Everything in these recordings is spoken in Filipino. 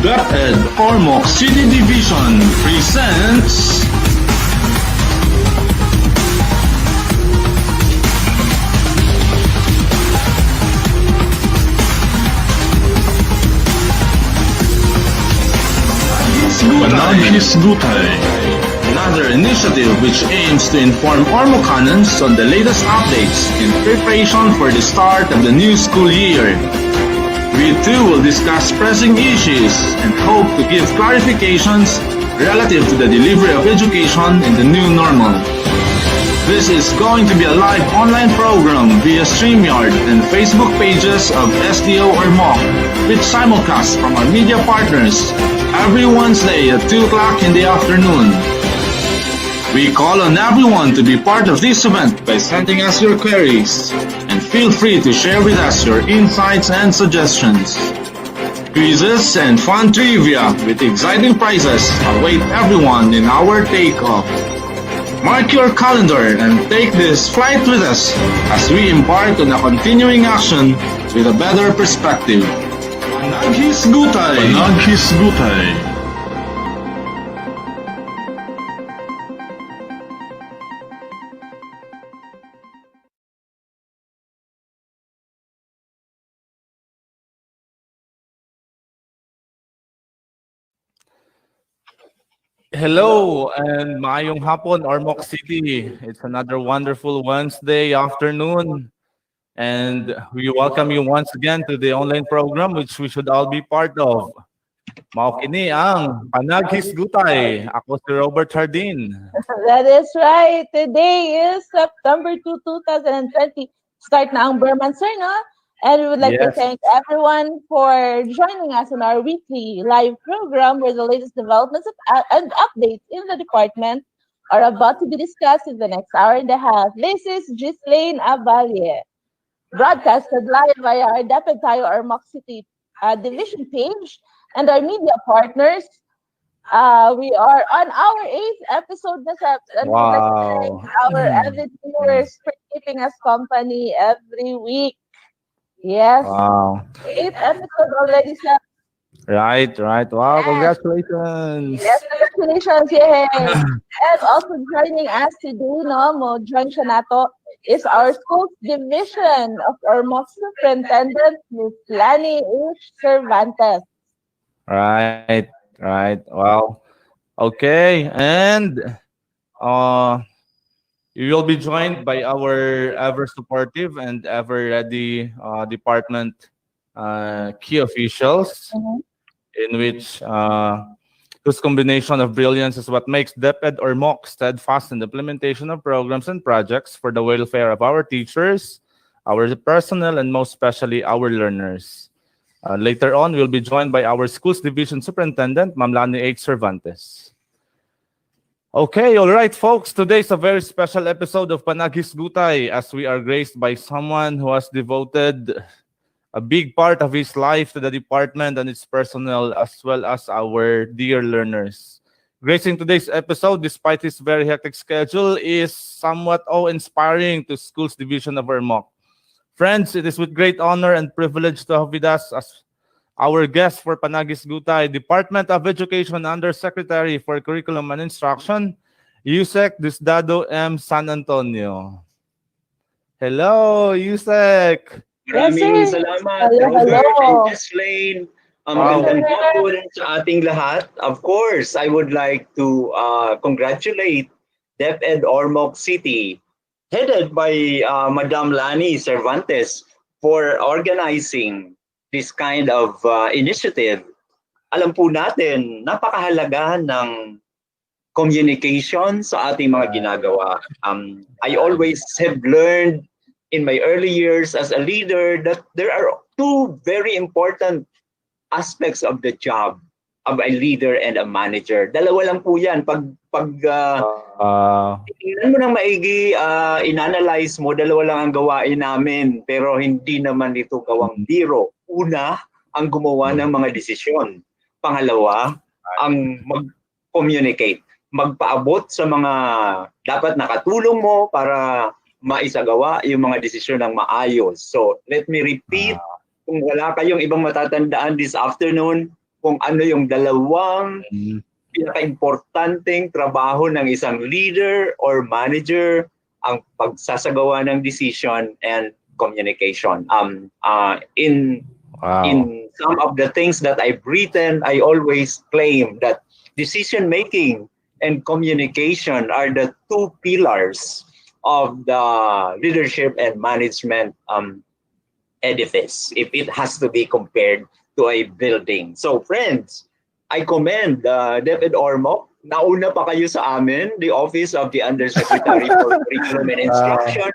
DepEd Ormoc City Division presents Panaghisgutay, another initiative which aims to inform Ormocanans on the latest updates in preparation for the start of the new school year. We too will discuss pressing issues and hope to give clarifications relative to the delivery of education in the new normal. This is going to be a live online program via StreamYard and Facebook pages of SDO Ormoc, with simulcast from our media partners every Wednesday at 2 o'clock in the afternoon. We call on everyone to be part of this event by sending us your queries, and feel free to share with us your insights and suggestions. Quizzes and fun trivia with exciting prizes await everyone in our takeoff. Mark your calendar and take this flight with us as we embark on a continuing action with a better perspective. Panaghisgutay! Panaghisgutay! Hello and maayong hapon, Ormoc City. It's another wonderful Wednesday afternoon, and we welcome you once again to the online program which we should all be part of. Mao kini ang Panaghisgutay. Ako si Robert Hardin. That is right. Today is September 2, 2020. Start na ang Burmancer, no? And we would like to Yes. thank everyone for joining us on our weekly live program where the latest developments and updates in the department are about to be discussed in the next hour and a half. This is Ghislaine Abalie, broadcasted live via our DepEd Ormoc City division page and our media partners. We are on our 8th episode na sa and we'd like to thank Wow. our avid viewers for keeping us company every week. Yes, Wow. 8th episode already, sir. Right. Wow, Yes. congratulations. Yes, congratulations, yay! And also joining us today, no, mo join siya nato, is our schools division of Ormoc Superintendent, Ms. Lani H. Cervantes. Right. Wow. Okay, and we will be joined by our ever supportive and ever ready department key officials, in which whose combination of brilliance is what makes DepEd Ormoc steadfast in the implementation of programs and projects for the welfare of our teachers, our personnel, and most especially our learners. Later on, we'll be joined by our schools division superintendent, Ma'am Lani H. Cervantes. Okay, all right, folks. Today's a very special episode of Panaghisgutay as we are graced by someone who has devoted a big part of his life to the department and its personnel, as well as our dear learners. Gracing today's episode, despite his very hectic schedule, is somewhat awe-inspiring to Schools Division of Ormoc. Friends, it is with great honor and privilege to have with us as our guest for Panaghisgutay, Department of Education Undersecretary for Curriculum and Instruction, Yusek Diosdado M. San Antonio. Hello, Yusek. Maraming Yes, sir. salamat, Hello, Robert hello. and Ghislaine. Wow. Magandang hapon sa ating lahat. Of course, I would like to congratulate DepEd Ormoc City, headed by Madam Lani Cervantes, for organizing this kind of initiative. Alam po natin, napakahalaga ng communication sa ating mga ginagawa. I always have learned in my early years as a leader that there are two very important aspects of the job of a leader and a manager. Dalawa lang po yan. Pag tingnan mo ng maigi, inanalyze mo, dalawa lang ang gawain namin. Pero hindi naman ito gawang biro. Una, ang gumawa ng mga desisyon. Pangalawa, ang mag-communicate. Magpaabot sa mga dapat nakatulong mo para maisagawa yung mga desisyon ng maayos. So, let me repeat, kung wala kayong ibang matatandaan this afternoon, kung ano yung dalawang pinaka-importanteng trabaho ng isang leader or manager, ang pagsasagawa ng decision and communication. In some of the things that I've written, I always claim that decision making and communication are the two pillars of the leadership and management edifice, if it has to be compared to a building. So friends, I commend DepEd Ormoc. Nauna pa kayo sa amin, the Office of the Undersecretary for Curriculum and Instruction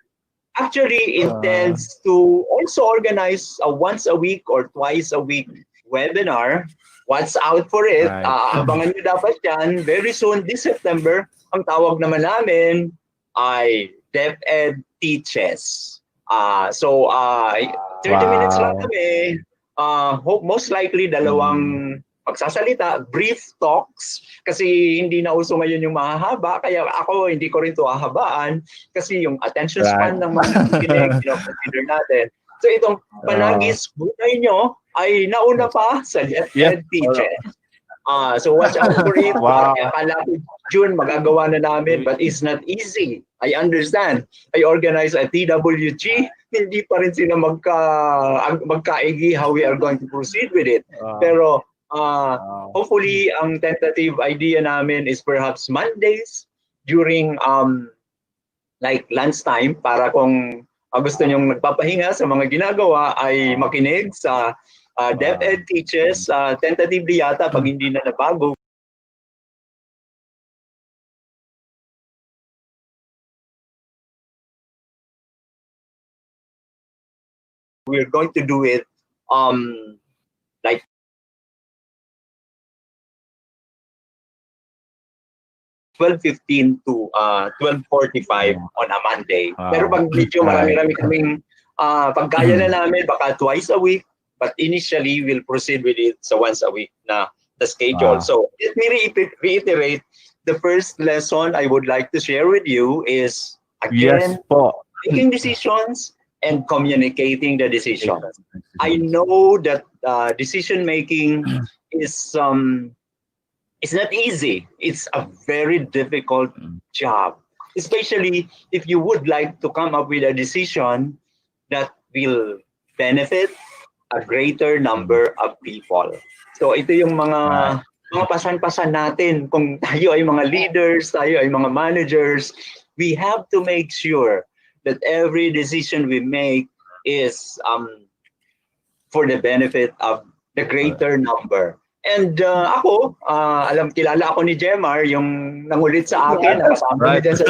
actually intends to also organize a once a week or twice a week webinar. Watch out for it. Abangan nyo dapat yan. Very soon, this September, ang tawag naman namin ay DepEd Teaches. 30 minutes lang kami. Hope most likely dalawang magsasalita, brief talks, kasi hindi na uso ngayon yung mahahaba, kaya ako hindi ko rin ito hahabaan kasi yung attention span ng mga nakikinig, consider natin. So itong Panaghisgutay nyo ay nauna pa sa DepEd Teaches. So watch out for it. Akala ko June magagawa na namin, but it's not easy. I understand. I organize a TWG, hindi pa rin sila magkaigi how we are going to proceed with it. Pero hopefully, ang tentative idea namin is perhaps Mondays during like lunchtime para kung gusto nyong nagpapahinga sa mga ginagawa ay makinig sa DepEd Teaches. Tentatively yata pag hindi na nabago. We're going to do it like $12:15 to $12:45 on a Monday. Pero pag medyo marami-rami kaming pagkaya na namin, baka twice a week, but initially we'll proceed with it sa once a week na the schedule. So let me reiterate, the first lesson I would like to share with you is, again, making decisions and communicating the decision. I know that decision making is it's not easy. It's a very difficult job, especially if you would like to come up with a decision that will benefit a greater number of people. So ito yung mga pasan-pasan natin. Kung tayo ay mga leaders, tayo ay mga managers, we have to make sure that every decision we make is for the benefit of the greater number. And ako, kilala ako ni Jemar, yung nangulit sa akin, nakasama niya dyan sa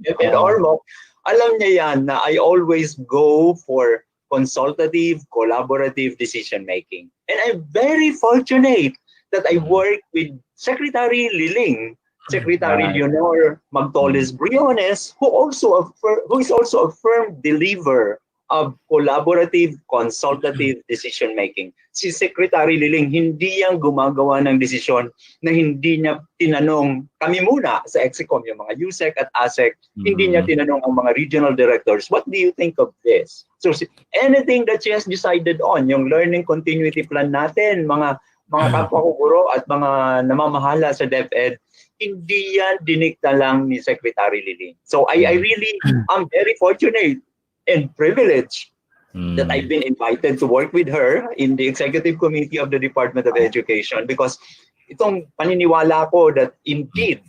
DepEd Ormoc. Alam niya yan na I always go for consultative, collaborative decision-making. And I'm very fortunate that I work with Secretary Liling, Secretary Leonor Magtoles Briones, who is also a firm believer of collaborative, consultative decision-making. Si Secretary Liling, hindi yang gumagawa ng desisyon na hindi niya tinanong kami muna sa EXICOM, yung mga USEC at ASEC, hindi niya tinanong ang mga regional directors, what do you think of this? So anything that she has decided on, yung learning continuity plan natin, mga kapwa ko guro at mga namamahala sa DepEd, hindi yan dinikta lang ni Secretary Liling. So I really am very fortunate and privileged that I've been invited to work with her in the Executive Committee of the Department of Education, because itong paniniwala ko that indeed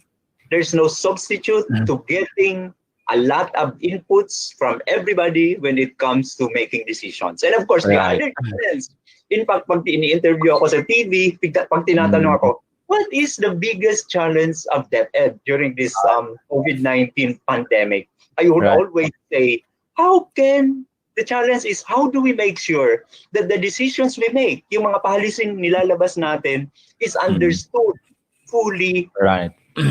there's no substitute to getting a lot of inputs from everybody when it comes to making decisions. And of course, the other challenge, in fact, pag ini-interview ako sa TV, pag tinatanong ako, what is the biggest challenge of DepEd during this COVID-19 pandemic? I would always say, the challenge is how do we make sure that the decisions we make, yung mga pahalising nilalabas natin, is understood fully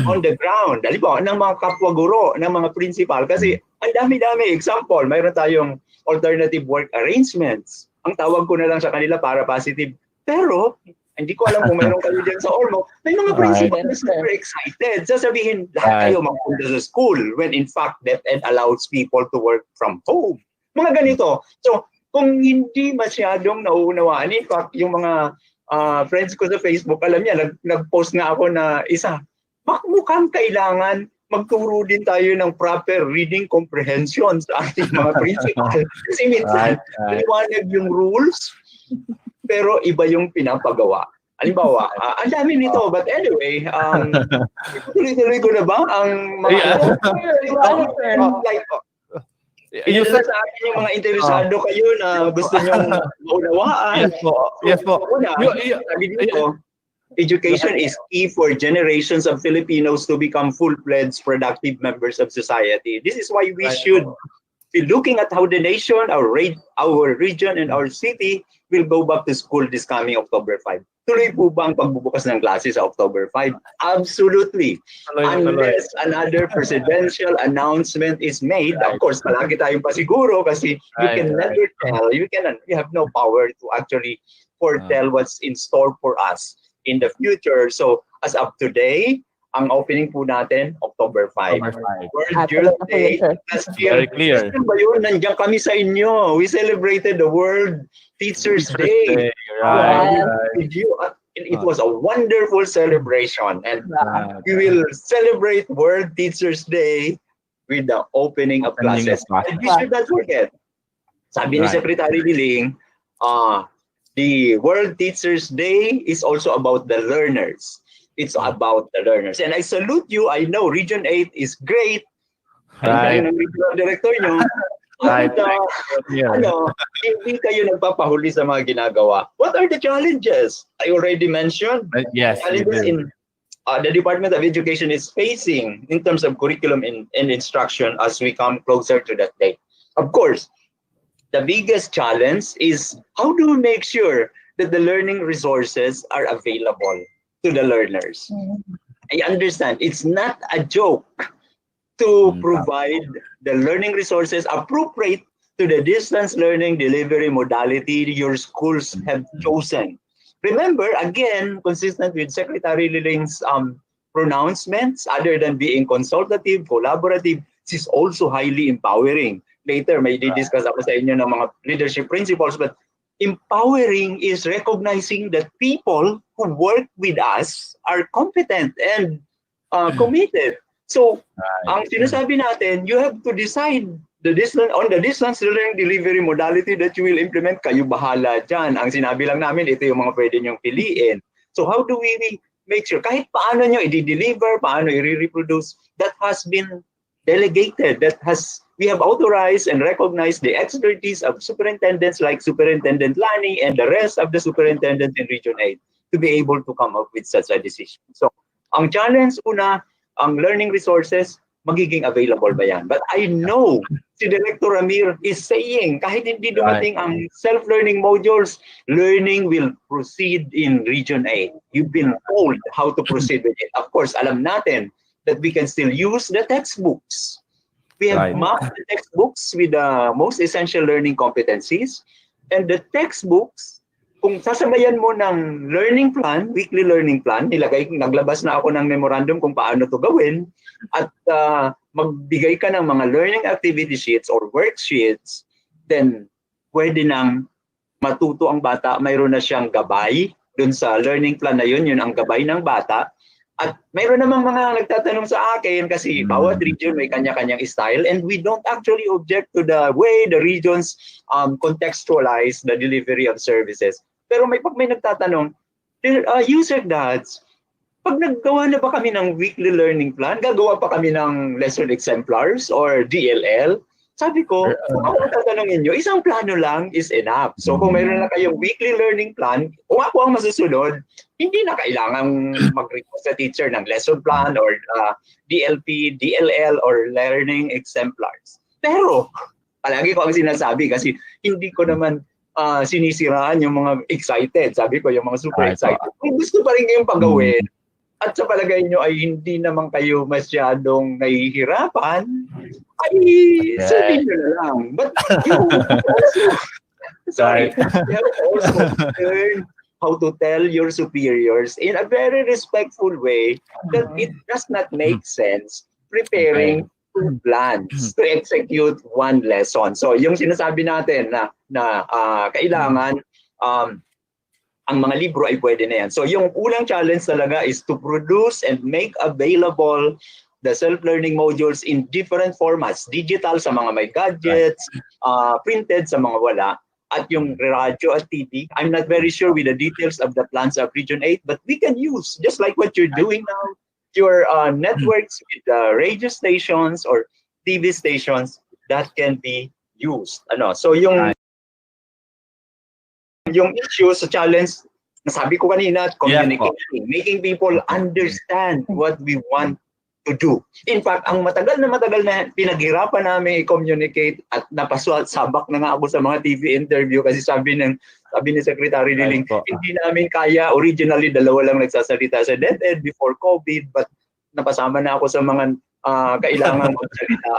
on the ground. Halimbawa, ng mga kapwa guro, ng mga principal. Kasi ang dami-dami. Example, mayroon tayong alternative work arrangements. Ang tawag ko na lang sa kanila para positive. Pero, hindi ko alam kung mayroon kayo dyan sa Ormoc, may mga principal na super excited. Sasabihin, lahat kayo magpunta sa school when in fact DepEd allows people to work from home. Mga ganito. So, kung hindi masyadong nauunawaan, in fact, yung mga friends ko sa Facebook, alam niya, nag-post nga ako na isa, mukhang kailangan magturo din tayo ng proper reading comprehension sa ating mga principal. Kasi minsan, liwanag yung rules, pero iba yung pinapagawa. Halimbawa, ang dami nito, but anyway, tuloy-tuloy ko na ba ang mga You said, sa akin yung mga interesado kayo na gusto nyong maunawaan. Yes po. Sabi dito, education is key for generations of Filipinos to become full-fledged, productive members of society. This is why we should be looking at how the nation, our region, and our city will go back to school this coming October 5. Tuloy po ba ang pagbubukas ng klase sa October 5? Absolutely. Unless another presidential announcement is made, of course, palagi tayong pasiguro kasi you can never tell, you have no power to actually foretell what's in store for us in the future. So, as of today, ang opening po natin, October 5. World Youth Day. Last year, very clear. Ba yun? Nandiyan kami sa inyo. We celebrated the World Teachers Day. It was a wonderful celebration. And we will celebrate World Teachers Day with the opening of classes. And we should not forget, sabi ni Secretary Liling, the World Teachers Day is also about the learners. It's about the learners. And I salute you. I know Region 8 is great. Right. Ang regional director nyo. Right. Hindi kayo nagpapahuli sa mga ginagawa. What are the challenges? I already mentioned. Yes. Challenges in the Department of Education is facing in terms of curriculum and instruction as we come closer to that day. Of course, the biggest challenge is how do we make sure that the learning resources are available to the learners? I understand it's not a joke to provide the learning resources appropriate to the distance learning delivery modality your schools have chosen. Remember, again, consistent with Secretary Liling's pronouncements, other than being consultative, collaborative, it is also highly empowering. Later, may discuss ako sa inyo ng mga leadership principles, but empowering is recognizing that people who work with us are competent and committed. So, ang sinasabi natin, you have to decide the distance learning delivery modality that you will implement. Kayo bahala dyan. Ang sinabi lang namin, ito yung mga pwede nyong piliin. So, how do we make sure? Kahit paano nyo i-deliver, paano i-reproduce, that has been delegated, we have authorized and recognized the expertise of superintendents like Superintendent Lani and the rest of the superintendents in Region 8 to be able to come up with such a decision. So, ang challenge una, ang learning resources, magiging available ba yan? But I know si Director Ramir is saying, kahit hindi dumating ang self-learning modules, learning will proceed in Region 8. You've been told how to proceed with it. Of course, alam natin that we can still use the textbooks. We have mapped the textbooks with the most essential learning competencies. And the textbooks, kung sasabayan mo ng learning plan, weekly learning plan, naglabas na ako ng memorandum kung paano to gawin, at magbigay ka ng mga learning activity sheets or worksheets, then pwede nang matuto ang bata. Mayroon na siyang gabay dun sa learning plan na yun ang gabay ng bata. At mayroon namang mga nagtatanong sa akin kasi bawat region may kanya-kanyang style and we don't actually object to the way the regions contextualize the delivery of services. Pero pag may nagtatanong, user dads, pag naggawa na ba kami ng weekly learning plan, gagawa pa kami ng lesson exemplars or DLL? Sabi ko, kung ako tatanungin nyo, isang plano lang is enough. So kung mayroon na kayong weekly learning plan, kung ako ang masusunod, hindi na kailangang mag-request sa teacher ng lesson plan or DLP, DLL, or learning exemplars. Pero, palagi ko ang sinasabi kasi hindi ko naman sinisiraan yung mga excited. Sabi ko, yung mga super excited. Kung gusto pa rin kayong pagawin, at sa palagay nyo ay hindi naman kayo masyadong nahihirapan, ay sabihin nyo na lang. But you have also learned how to tell your superiors in a very respectful way that it does not make sense preparing two plans to execute one lesson. So yung sinasabi natin na kailangan ang mga libro ay pwede na yan. So yung unang challenge talaga is to produce and make available the self-learning modules in different formats. Digital sa mga may gadgets, printed sa mga wala, at yung radyo at TV. I'm not very sure with the details of the plans of Region 8, but we can use, just like what you're doing now, your networks with radio stations or TV stations that can be used. So yung issue sa challenge, nasabi ko kanina, communicating, making people understand what we want to do. In fact, ang matagal na pinaghirapan namin i-communicate at sabak na nga ako sa mga TV interview kasi sabi ni Secretary Liling, hindi namin kaya, originally dalawa lang nagsasalita sa DepEd before COVID, but napasama na ako sa mga kailangan magsalita.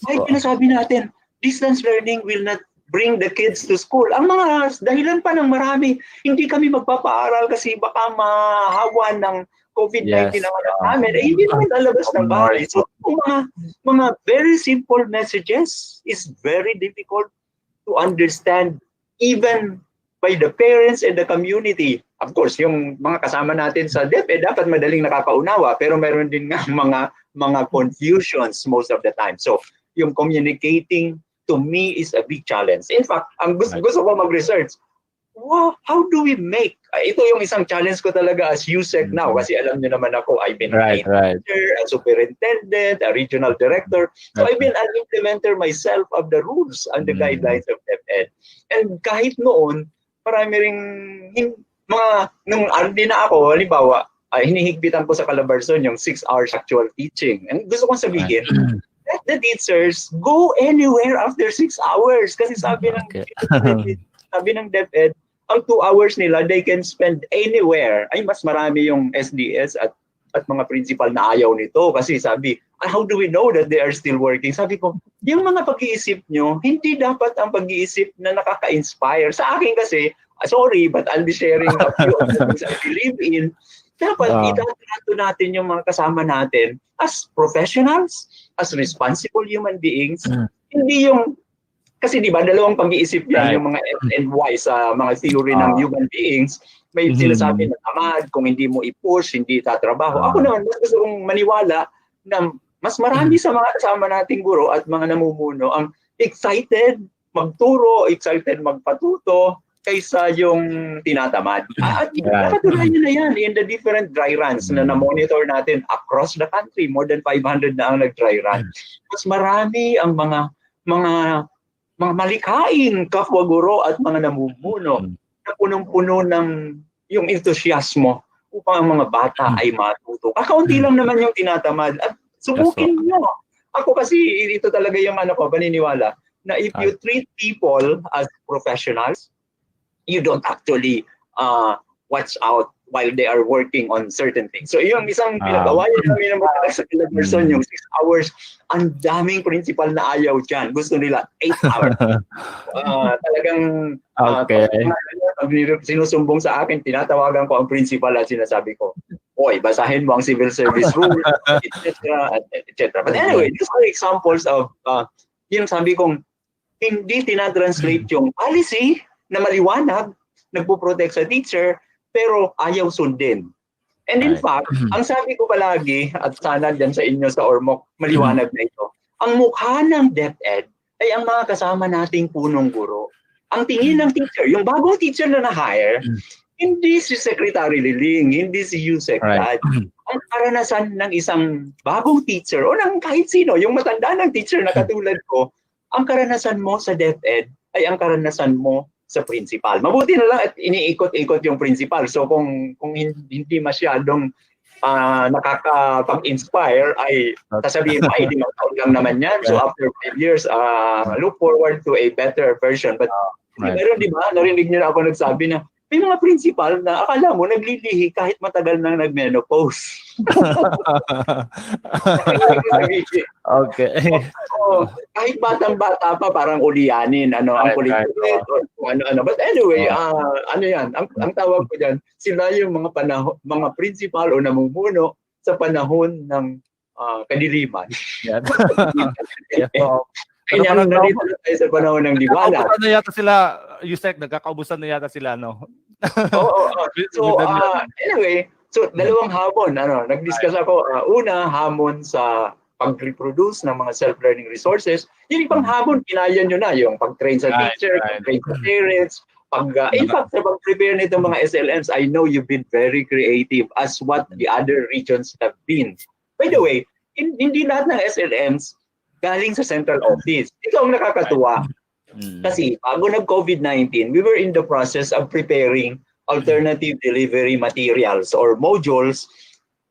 Kahit pinasabi natin, distance learning will not bring the kids to school. Ang mga dahilan pa ng marami, hindi kami magpapaaral kasi baka mahawan ng COVID-19 ang anak namin, hindi naman lalabas ng bahay. So, mga very simple messages is very difficult to understand even by the parents and the community. Of course, yung mga kasama natin sa DepEd dapat madaling nakakaunawa, pero meron din nga mga confusions most of the time. So, yung communicating to me is a big challenge. In fact, ang gusto ko mag-research, how do we make? Ito yung isang challenge ko talaga as USEC now kasi alam niyo naman ako, I've been a teacher, a superintendent, a regional director. So I've been an implementer myself of the rules and the guidelines of DepEd. And kahit noon, marami ring nung RD na ako, halimbawa, hinihigpitan ko sa Calabarzon yung 6 hours actual teaching. And gusto kong sabihin, let the teachers go anywhere after 6 hours. Kasi sabi ng DepEd, ang 2 hours nila, they can spend anywhere. Ay, mas marami yung SDS at mga principal na ayaw nito. Kasi sabi, how do we know that they are still working? Sabi ko, yung mga pag-iisip nyo, hindi dapat ang pag-iisip na nakaka-inspire. Sa akin kasi, sorry, but I'll be sharing a few of the things I believe in. Dapat itatrato natin yung mga kasama natin as professionals, as responsible human beings. Hindi yung kasi di ba dalawang pag-iisip yan yung mga X and Y sa mga theory ng human beings. May sinasabi na tamad, kung hindi mo i-push, hindi tatrabaho. Ako naman, mas gusto kong maniwala na mas marami sa mga kasama nating guro at mga namumuno ang excited magturo, excited magpatuto, kaysa yung tinatamad. At nakatuloy na yan in the different dry runs na na-monitor natin across the country. More than 500 na ang nag-dry run. Mas marami ang mga malikhaing kapwa-guro at mga namumuno na punong-puno ng yung entusiasmo upang ang mga bata ay matuto. Kakaunti lang naman yung tinatamad. At subukin nyo. Ako kasi, ito talaga yung paniniwala, na if you treat people as professionals, you don't actually watch out while they are working on certain things. So yung isang pinagawayan namin ng mga sa person, yung 6 hours, ang daming principal na ayaw dyan. Gusto nila 8 hours. Talagang sinusumbong sa akin, tinatawagan ko ang principal at sinasabi ko, oy, basahin mo ang civil service rule, etc. But anyway, these are examples of yung sabi kong hindi tinatranslate yung policy na maliwanag, nagpo-protect sa teacher, pero ayaw sundin. And in fact, ang sabi ko palagi, at sana dyan sa inyo sa Ormoc, maliwanag na ito, ang mukha ng DepEd ay ang mga kasama nating punong guro. Ang tingin ng teacher, yung bagong teacher na na-hire, hindi si Secretary Liling, hindi si USEC. Ang karanasan ng isang bagong teacher, o ng kahit sino, yung matanda ng teacher na katulad ko, ang karanasan mo sa DepEd ay ang karanasan mo sa principal. Mabuti na lang at iniikot-ikot yung principal. So kung hindi masyadong nakakapag-inspire, ay sasabihin mo, ay di magtaon lang naman yan. So after 5 years, look forward to a better version. But meron, di ba, narinig niyo na ako nagsabi na may mga principal na akala mo naglilihi kahit matagal nang nag-menopause. Okay. Kahit batang-bata pa parang ulianin ang kulit or ano. But anyway, ano yan, ang tawag ko diyan, sila yung mga principal o namumuno sa panahon ng kadiliman. Yan. Kaya narito tayo sa panahon ng liwanag. Nagkakaubusan na yata sila, Yusek, nagkakaubusan na yata sila, no? So, With the- anyway, so dalawang hamon, nag-discuss ako. Una, hamon sa pag-reproduce ng mga self-learning resources. Yung ibang hamon, kinaya nyo na, yung pag-train sa Right, teacher, right. pag-train sa parents, in fact, sa pag-prepare nitong mga SLMs, I know you've been very creative as what the other regions have been. By the way, hindi lahat ng SLMs galing sa central office. Ito ang nakakatuwa. Kasi bago nag-COVID-19, we were in the process of preparing alternative delivery materials or modules.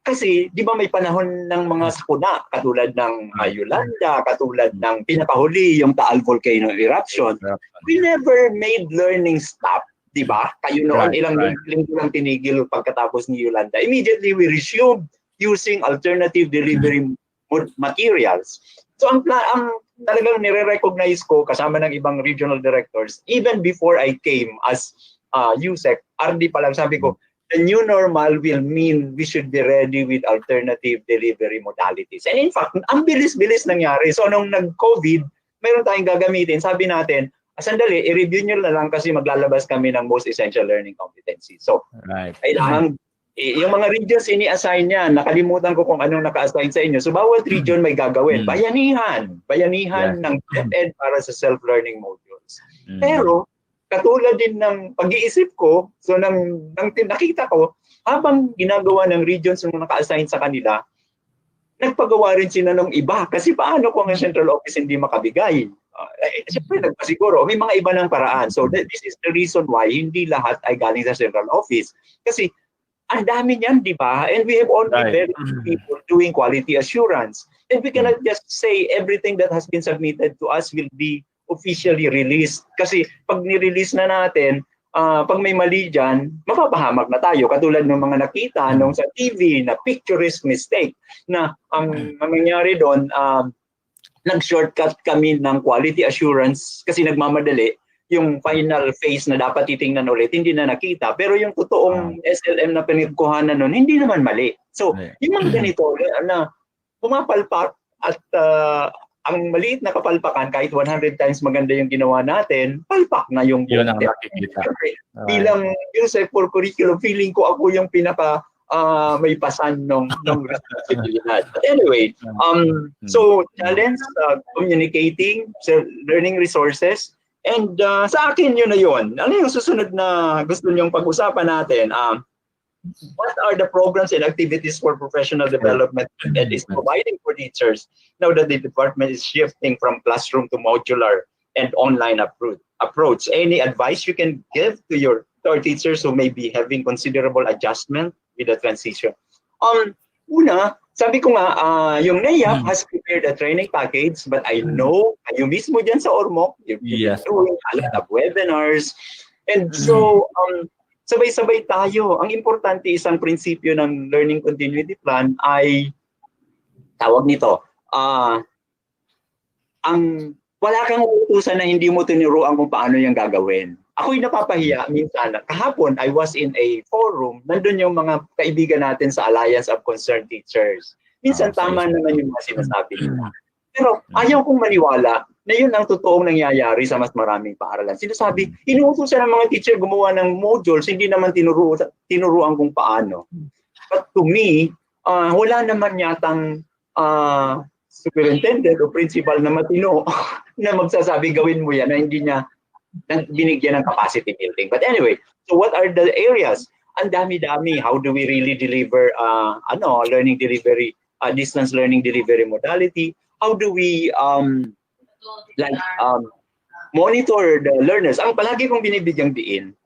Kasi di ba may panahon ng mga sakuna katulad ng Yolanda, katulad ng pinakahuli yung Taal volcano eruption. We never made learning stop, di ba? Kayo noon ilang linggo lang tinigil pagkatapos ni Yolanda. Immediately we resumed using alternative delivery materials. So ang talagang nire-recognize ko kasama ng ibang regional directors, even before I came as USEC, RD pa lang sabi ko, the new normal will mean we should be ready with alternative delivery modalities. And in fact, ang bilis-bilis nangyari. So nung nag-COVID, mayroon tayong gagamitin. Sabi natin, sandali, i-review nyo na lang kasi maglalabas kami ng most essential learning competencies. So, kailangan yung mga regions ini-assign niya, nakalimutan ko kung anong naka-assign sa inyo. So bawat region may gagawin. Bayanihan ng DepEd para sa self-learning modules. Pero katulad din ng pag-iisip ko, so nang nakita ko, habang ginagawa ng regions yung naka-assign sa kanila, nagpagawa rin sila ng iba. Kasi paano kung ang central office hindi makabigay? Siyempre, nagpasiguro, may mga iba ng paraan. So this is the reason why hindi lahat ay galing sa central office. Kasi ang dami niyan, di ba? And we have only very few people doing quality assurance. And we cannot just say everything that has been submitted to us will be officially released. Kasi pag ni-release na natin, pag may mali dyan, mapapahamak na tayo. Katulad ng mga nakita nung sa TV na picturesque mistake na ang nangyari doon, nag-shortcut kami ng quality assurance kasi nagmamadali. Yung final phase na dapat titingnan ulit, hindi na nakita. Pero yung totoong SLM na pinagkuhanan nun, hindi naman mali. So, yung mga ganito na pumapalpak at ang maliit na kapalpakan, kahit 100 times maganda yung ginawa natin, palpak na yung yun ang nakikita. Bilang USEC for curriculum, feeling ko ako yung pinaka may pasan ng responsibilidad. But anyway, so challenge, communicating, learning resources, and sa akin yun na yun. Ano yung susunod na gusto niyong pag-usapan natin? What are the programs and activities for professional development that is providing for teachers now that the department is shifting from classroom to modular and online approach? Any advice you can give to our teachers who may be having considerable adjustment with the transition? Una, sabi ko nga, yung NAIAP has prepared a training package, but I know kayo mismo dyan sa Ormoc, you've been doing a lot of webinars. And so, sabay-sabay tayo. Ang importante, isang prinsipyo ng Learning Continuity Plan ay, tawag nito, wala kang uutusan na hindi mo tinuruan kung paano yung gagawin. Ako'y napapahiya minsan. Kahapon, I was in a forum. Nandun yung mga kaibigan natin sa Alliance of Concerned Teachers. Minsan tama naman yung mga sinasabi nila. Pero ayaw kong maniwala na yun ang totoong nangyayari sa mas maraming paaralan. Sinasabi, inuutusan ng mga teacher gumawa ng modules, hindi naman tinuruan kung paano. But to me, wala naman yatang superintendent o principal na matino na magsasabi gawin mo yan na hindi niya binigyan ng capacity building. But anyway, so what are the areas? Ang dami-dami. How do we really deliver learning delivery, distance learning delivery modality? How do we monitor the learners? Ang palagi kong binibigyang diin,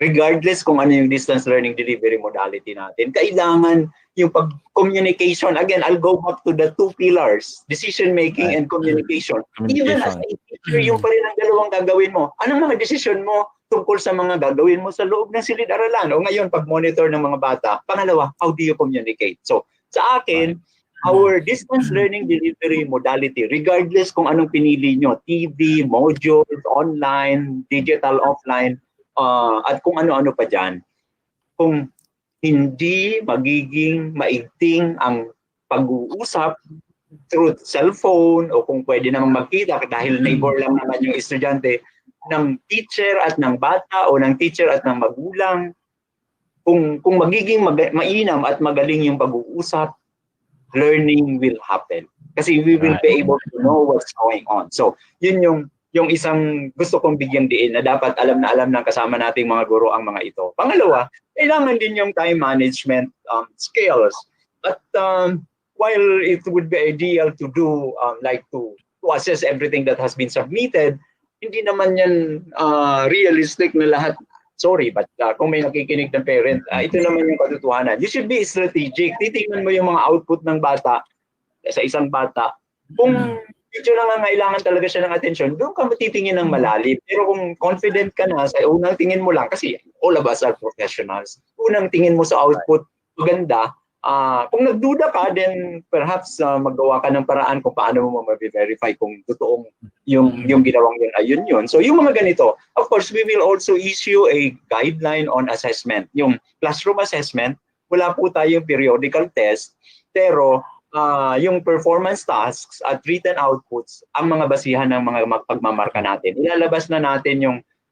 regardless kung ano yung distance learning delivery modality natin, kailangan yung pag-communication. Again, I'll go back to the two pillars, decision-making and communication. Even as a teacher, yung pa rin ang dalawang gagawin mo. Anong mga decision mo tungkol sa mga gagawin mo sa loob ng silid-aralan? O ngayon, pag-monitor ng mga bata, pangalawa, how do you communicate? So, sa akin, our distance learning delivery modality, regardless kung anong pinili nyo, TV, modules, online, digital, offline, at kung ano-ano pa dyan, kung hindi magiging maigting ang pag-uusap through cellphone o kung pwede namang magkita dahil neighbor lang naman yung estudyante, teacher at ng bata o ng teacher at ng magulang, kung magiging mainam at magaling yung pag-uusap, learning will happen. Kasi we will be able to know what's going on. So, yun yung isang gusto kong bigyang diin na dapat alam na alam ng kasama nating mga guro ang mga ito. Pangalawa, kailangan din yung time management skills. At while it would be ideal to do to assess everything that has been submitted, hindi naman yan realistic na lahat. Sorry, but kung may nakikinig ng parent, ito naman yung katotohanan. You should be strategic. Titingnan mo yung mga output ng bata sa isang bata. Kung medyo nangangailangan talaga siya ng atensyon, doon ka matitingin ng malalim. Pero kung confident ka na, sa unang tingin mo lang, kasi all of us are professionals, unang tingin mo sa output, maganda. Kung nagduda ka, then perhaps magawa ka ng paraan kung paano mo ma-verify kung totoong yung ginawang yun ayun. So yung mga ganito, of course, we will also issue a guideline on assessment. Yung classroom assessment, wala po tayong periodical test, pero yung performance tasks at written outputs ang mga basihan ng mga pagmamarka natin. Ilalabas na natin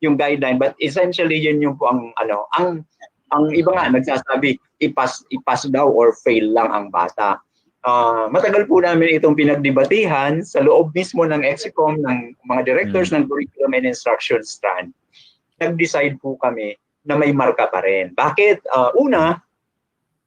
yung guideline, but essentially yun yung po ang iba nga nagsasabi i-pass daw or fail lang ang bata. Matagal po namin itong pinagdebatihan sa loob mismo ng EXICOM, ng mga directors ng curriculum and instruction strand. Nag-decide po kami na may marka pa rin. Bakit? Una,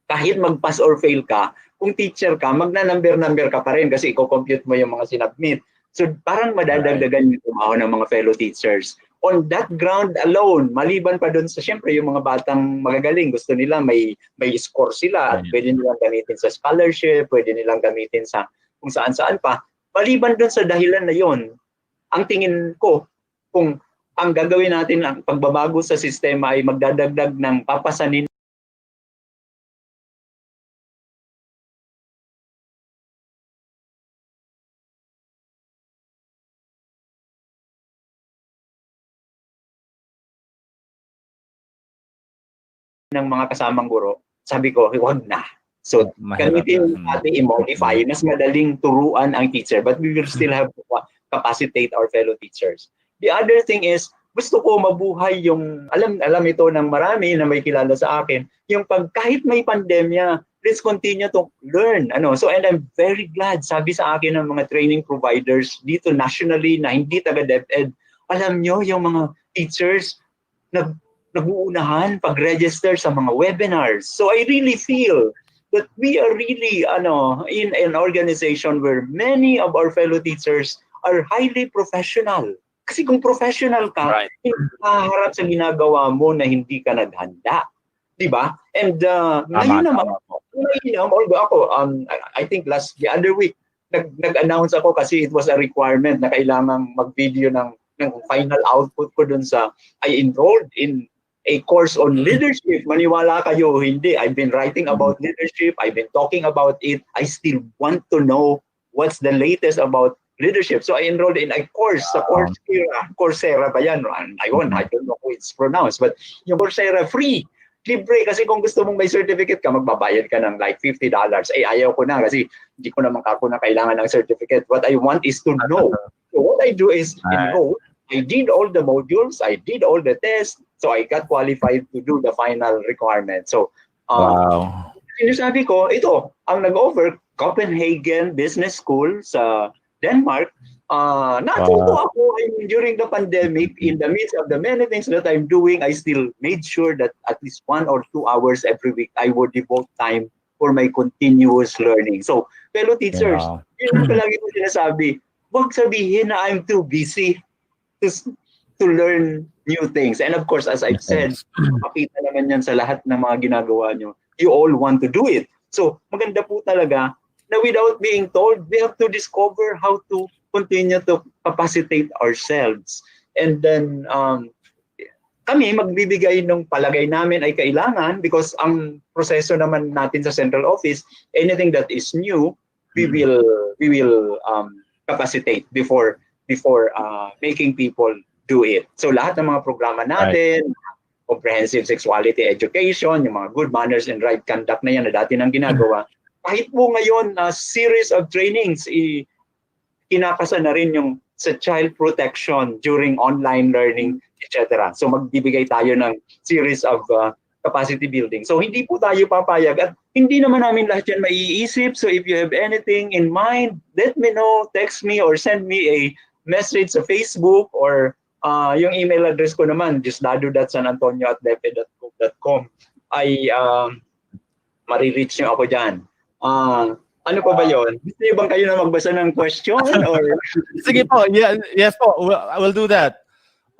kahit mag-pass or fail ka, kung teacher ka, magna-number ka pa rin kasi i-compute mo yung mga sinubmit. So parang madadagdagan yung trabaho ng mga fellow teachers. On that ground alone, maliban pa doon sa siyempre yung mga batang magagaling, gusto nila may score sila at pwede nilang gamitin sa scholarship, pwede nilang gamitin sa kung saan-saan pa. Maliban doon sa dahilan na yon, ang tingin ko, kung ang gagawin natin ang pagbabago sa sistema ay magdadagdag ng papasanin ng mga kasamang guro, sabi ko, huwag na. So, gamitin natin i-modify, mas madaling turuan ang teacher, but we will still have to capacitate our fellow teachers. The other thing is, gusto ko mabuhay yung, alam ito ng marami na may kilala sa akin, yung kahit may pandemya, let's continue to learn. So, and I'm very glad, sabi sa akin ng mga training providers dito nationally na hindi taga DepEd, alam nyo, yung mga teachers, nag-uunahan pag-register sa mga webinars. So I really feel that we are really in an organization where many of our fellow teachers are highly professional. Kasi kung professional ka, hindi ka harap sa ginagawa mo na hindi ka naghanda. Diba? And ngayon naman, although ako, I think the other week, nag-announce ako kasi it was a requirement na kailangang mag-video ng final output ko dun sa, I enrolled in a course on leadership. Maniwala kayo, hindi. I've been writing about leadership. I've been talking about it. I still want to know what's the latest about leadership. So I enrolled in a course sa Coursera ba yan? I don't know how it's pronounced, but yung Coursera free. Libre kasi kung gusto mong may certificate ka, magbabayad ka ng like $50. Ayaw ko na kasi hindi ko naman ako na kailangan ng certificate. What I want is to know. So what I do is enroll. I did all the modules, I did all the tests, so I got qualified to do the final requirement. So, sinasabi ko, ito, ang nag-offer, Copenhagen Business School sa Denmark, natuto ako during the pandemic, in the midst of the many things that I'm doing, I still made sure that at least 1 or 2 hours every week, I would devote time for my continuous learning. So, fellow teachers, yun ang palagi ko sinasabi, huwag sabihin na I'm too busy to learn new things. And of course, as I've said, makita naman yan sa lahat ng mga ginagawa nyo. You all want to do it. So, maganda po talaga na without being told, we have to discover how to continue to capacitate ourselves. And then, kami magbibigay ng palagay namin ay kailangan because ang proseso naman natin sa central office, anything that is new, we will capacitate before making people do it. So lahat ng mga programa natin, comprehensive sexuality education, yung mga good manners and right conduct na yan na dati nang ginagawa, kahit po ngayon series of trainings, kinakasa na rin yung sa child protection during online learning, etc. So magbibigay tayo ng series of capacity building. So hindi po tayo papayag at hindi naman namin lahat yan maiisip. So if you have anything in mind, let me know, text me or send me a message sa Facebook or yung email address ko naman, justdado.sanantonio@deped.com ay marireach nyo ako dyan. Ano pa ba yun? Gusto nyo bang kayo na magbasa ng question? Or... Sige po, yes po, we'll do that.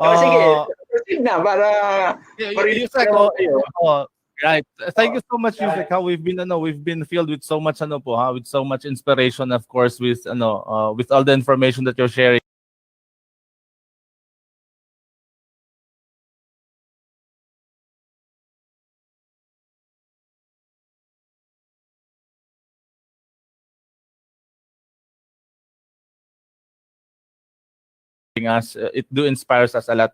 sige, proceed na para... Yusek, right. Thank you so much, Yusek. We've been filled with so much with so much inspiration, of course, with all the information that you're sharing. Us, it do inspires us a lot.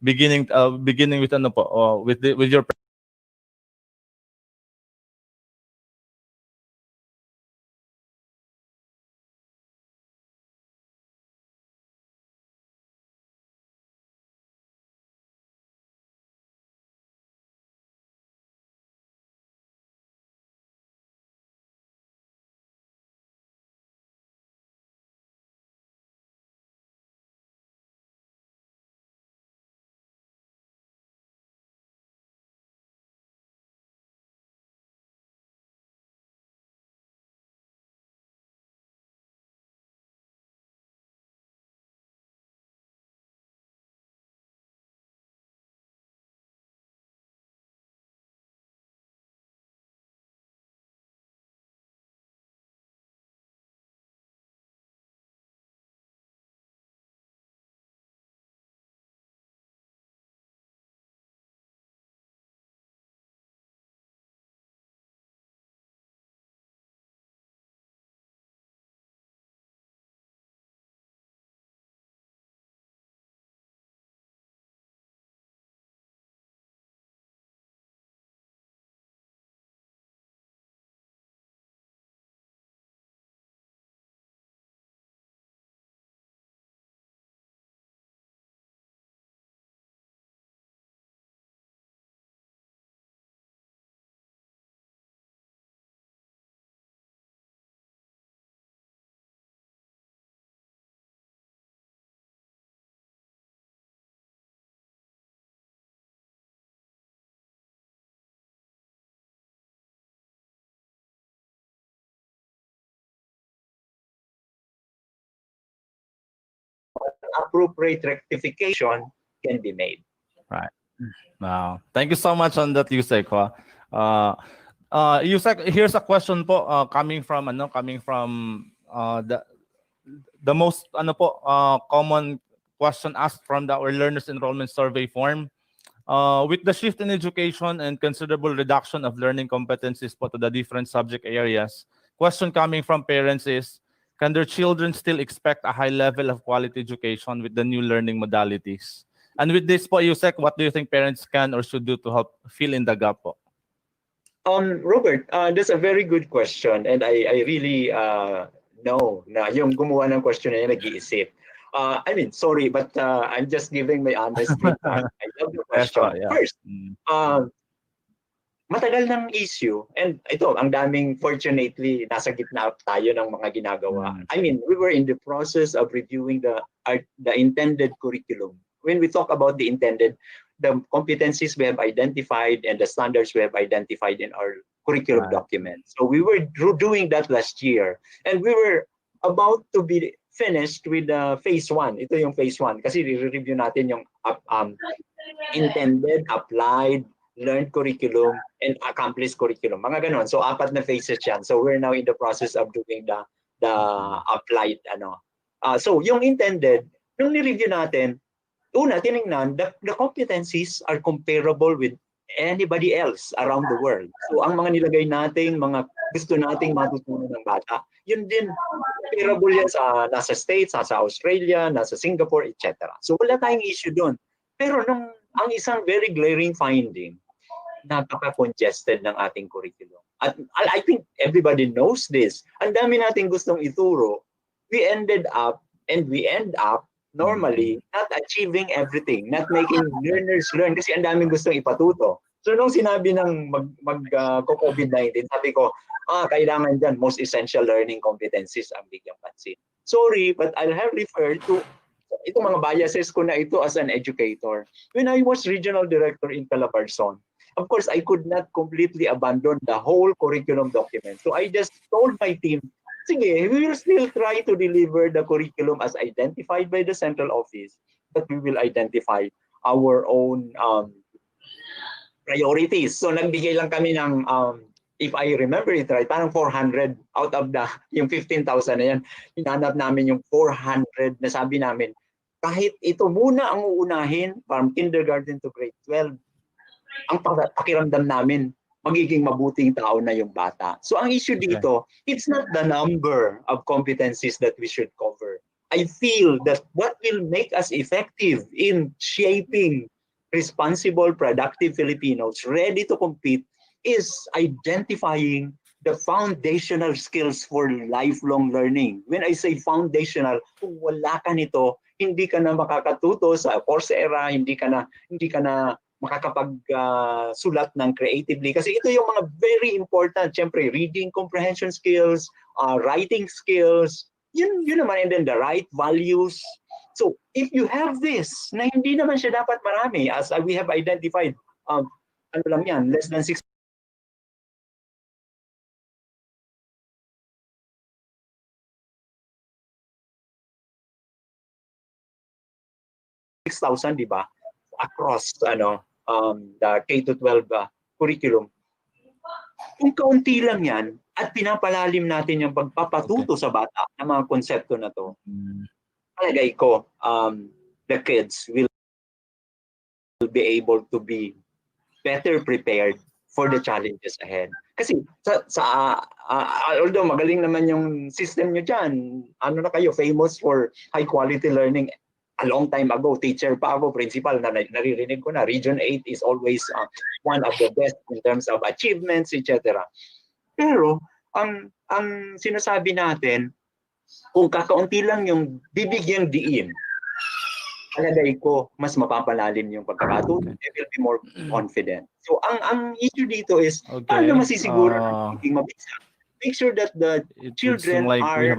Beginning with with your appropriate rectification can be made. right. Wow. Thank you so much on that, Yusek. Yusek, here's a question po coming from the most common question asked from our learners enrollment survey form. With the shift in education and considerable reduction of learning competencies to the different subject areas, question coming from parents is, can their children still expect a high level of quality education with the new learning modalities? And with this po, Yusek, what do you think parents can or should do to help fill in the gap po? Robert, that's a very good question, and I really know na yung gumawa ng question na yan nag-iisip. I mean, sorry, but I'm just giving my honest feedback. I love the question. Yeah. First, matagal ng issue, and ito, ang daming, fortunately, nasa gitna tayo ng mga ginagawa. I mean, we were in the process of reviewing the intended curriculum. When we talk about the intended, the competencies we have identified and the standards we have identified in our curriculum document. So we were doing that last year, and we were about to be finished with phase 1. Ito yung phase 1 kasi i-review natin yung intended, applied, learned curriculum, and accomplished curriculum. Mga ganon. So, 4 na phases yan. So, we're now in the process of doing the applied, ano. So, yung intended, nung ni-review natin, una, tinignan, the competencies are comparable with anybody else around the world. So, ang mga nilagay nating, mga gusto nating matutunan ng bata, yun din, comparable yan sa nasa States, nasa Australia, nasa Singapore, etc. So, wala tayong issue doon. Pero ang isang very glaring finding, napaka-congested ng ating curriculum. At I think everybody knows this. Ang dami nating gustong ituro, we end up normally not achieving everything, not making learners learn kasi ang daming gustong ipatuto. So nung sinabi ng COVID-19, sabi ko, kailangan dyan, most essential learning competencies ang bigyang pansin. Sorry, but I'll have referred to itong mga biases ko na ito as an educator. When I was regional director in Calabarzon, of course, I could not completely abandon the whole curriculum document. So I just told my team, sige, we will still try to deliver the curriculum as identified by the central office, but we will identify our own priorities. So nagbigay lang kami ng, if I remember it right, parang 400 out of yung 15,000 na yan, hinanap namin yung 400 na sabi namin, kahit ito muna ang uunahin from kindergarten to grade 12, ang pakiramdam namin, magiging mabuting tao na yung bata. So ang issue dito, it's not the number of competencies that we should cover. I feel that what will make us effective in shaping responsible, productive Filipinos ready to compete is identifying the foundational skills for lifelong learning. When I say foundational, kung wala ka nito, hindi ka na makakatuto sa Coursera, hindi ka na makakapag-sulat ng creatively. Kasi ito yung mga very important, syempre, reading comprehension skills, writing skills, yun naman, and then the right values. So, if you have this, na hindi naman siya dapat marami, as we have identified, ano lang yan, less than 6,000, di ba? Across the K-12 curriculum. Kung kaunti lang yan at pinapalalim natin yung pagpapatuto sa bata ng mga konsepto na to, palagay ko, the kids will be able to be better prepared for the challenges ahead. Kasi although magaling naman yung system nyo dyan, ano na kayo, famous for high quality learning. A long time ago, teacher pa ako, principal, na naririnig ko na, Region 8 is always one of the best in terms of achievements, etc. Pero, ang sinasabi natin, kung kakaunti lang yung bibigyang diin, palagay ko, mas mapapalalim yung pagkakatuto, they will be more confident. So, ang issue dito is, paano masisiguro na magiging mabisa? Make sure that the children are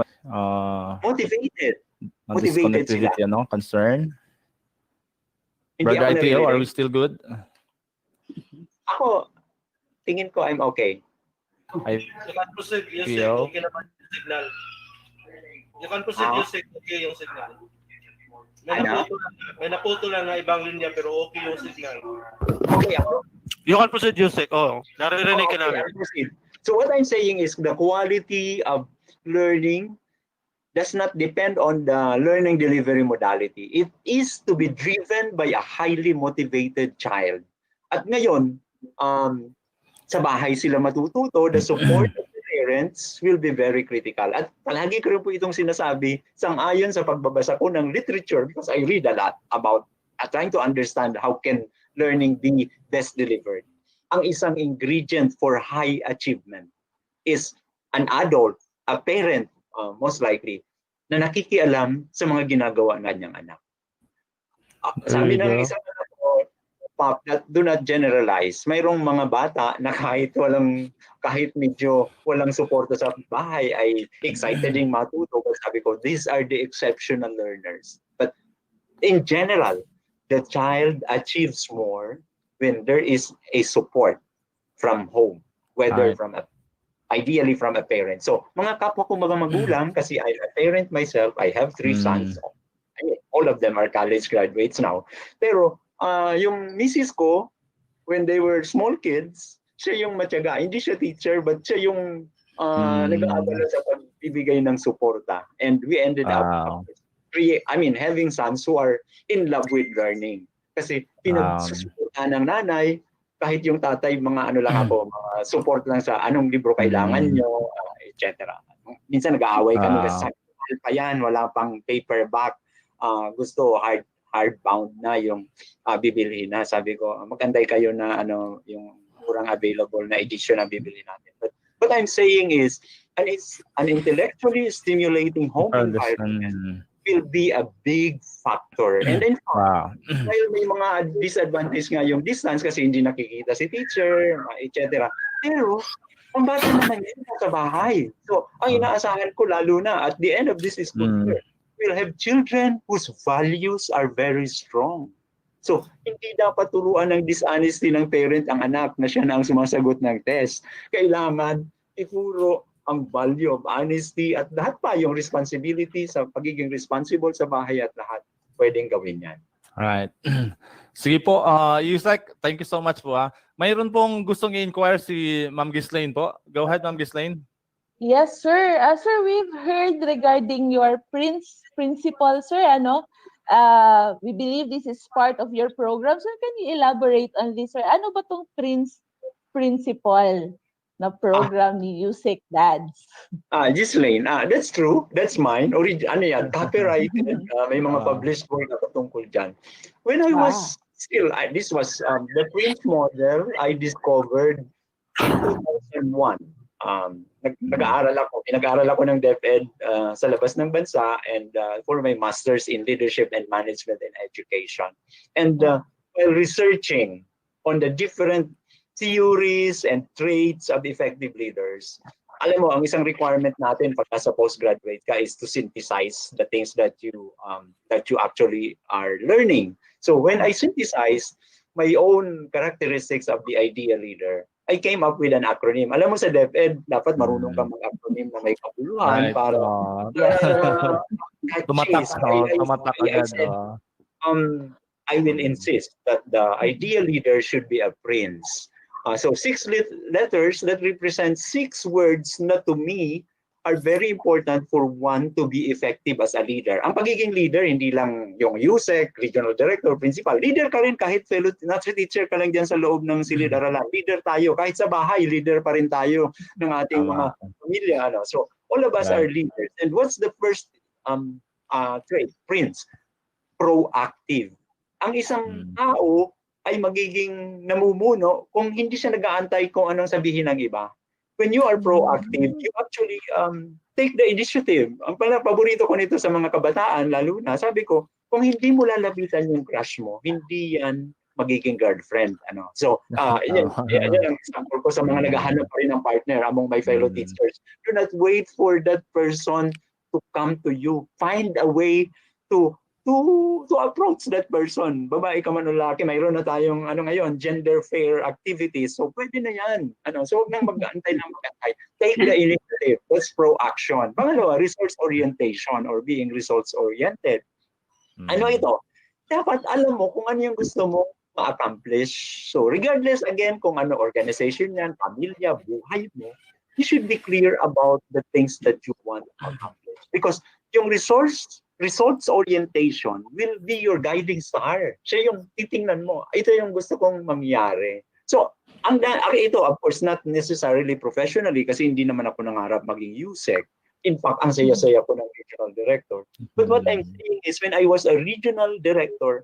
motivated. On this connectivity, concern. Brother IPO, are we still good? Ako, tingin ko I'm okay. You can proceed, Yusek, okay naman yung signal. You can proceed, Yusek, okay yung signal. May naputo lang na ibang linya pero okay yung signal. Okay ako? You can proceed, Yusek. Naririnig ka namin. So what I'm saying is the quality of learning does not depend on the learning delivery modality. It is to be driven by a highly motivated child. At ngayon, sa bahay sila matututo, the support of the parents will be very critical. At palagi ko rin po itong sinasabi, sang-ayon sa pagbabasa ko ng literature, because I read a lot about trying to understand how can learning be best delivered. Ang isang ingredient for high achievement is an adult, a parent, most likely, na nakikialam sa mga ginagawa ng kanyang anak. Sabi ng isang anak ko, Pop, that do not generalize. Mayroong mga bata na kahit medyo walang suporta sa bahay ay excited ding matuto. Sabi ko, these are the exceptional learners. But in general, the child achieves more when there is a support from home, whether ideally from a parent. So, mga kapwa ko mga magulang, kasi I'm a parent myself, I have 3 sons. I mean, all of them are college graduates now. Pero yung misis ko, when they were small kids, siya yung matyaga. Hindi siya teacher, but siya yung nag-aabala sa pagbibigay ng suporta. And we ended up having sons who are in love with learning. Kasi pinagsusuportahan ng nanay, kahit yung tatay, mga ano lang ako, mga support lang sa anong libro kailangan nyo, etc. Minsan nag-aaway kami kasi pa yan, wala pang paperback. Gusto hardbound na yung bibili na. Sabi ko, magantay kayo na yung kurang available na edition na bibili natin. But what I'm saying is, an intellectually stimulating home environment will be a big factor. And then, while may mga disadvantage nga yung distance kasi hindi nakikita si teacher, etc. Pero, ang bata naman yun sa bahay. So, ang inaasahan ko lalo na at the end of this school year, we'll have children whose values are very strong. So, hindi dapat turuan ng dishonesty ng parent ang anak na siya na ang sumasagot ng test. Kailangan ituro ang value of honesty at lahat pa yung responsibility sa pagiging responsible sa bahay at lahat pwedeng gawin yan. Alright. Sige po, Yusek, thank you so much po. Mayroon pong gustong i-inquire si Ma'am Ghislaine po. Go ahead, Ma'am Ghislaine. Yes, sir. Sir, we've heard regarding your principal, sir. We believe this is part of your program. Sir, can you elaborate on this, sir? Ano ba tong principal na program ni Yusek Dads? Ghislaine, that's true. That's mine. Copyrighted. May mga published work na patungkol dyan. When I was still, this was the Prince model I discovered in 2001. Nag-aaral ako ng DepEd sa labas ng bansa and for my master's in leadership and management and education. And while researching on the different theories and traits of effective leaders, alam mo, ang isang requirement natin pagka sa postgraduate ka is to synthesize the things that you actually are learning. So when I synthesized my own characteristics of the ideal leader, I came up with an acronym. Alam mo sa DepEd, dapat marunong kang mag-acronym na may kabuluhan para tumatak agad. I will insist that the ideal leader should be a prince. So 6 letters that represent 6 words na to me are very important for one to be effective as a leader. Ang pagiging leader, hindi lang yung USEC, regional director, principal. Leader ka rin kahit fellow teacher ka lang dyan sa loob ng silid-aralan. Leader tayo. Kahit sa bahay, leader pa rin tayo ng ating mga pamilya. So all of us are leaders. And what's the first trait? Prince. Proactive. Ang isang tao ay magiging namumuno kung hindi siya nag-aantay kung anong sabihin ng iba. When you are proactive, you actually take the initiative. Ang paborito ko nito sa mga kabataan, lalo na, sabi ko, kung hindi mo lalapitan yung crush mo, hindi yan magiging girlfriend. So, yan ang example ko sa mga naghahanap pa rin ng partner among my fellow teachers. Do not wait for that person to come to you. Find a way to approach that person. Babae ka man o lalaki, mayroon na tayong ngayon, gender fair activities. So pwede na yan. So huwag nang mag-aantay. Take the initiative. That's pro-action. Pangalawa, resource orientation or being results oriented. Ano ito? Dapat alam mo kung ano yung gusto mo ma-accomplish. So regardless again kung ano organization yan, pamilya, buhay mo, you should be clear about the things that you want to accomplish. Because yung results orientation will be your guiding star. Siya yung titingnan mo. Ito yung gusto kong mangyari. So, ito, of course, not necessarily professionally kasi hindi naman ako nangarap maging USEC. In fact, ang saya-saya ko ng regional director. But what I'm saying is when I was a regional director,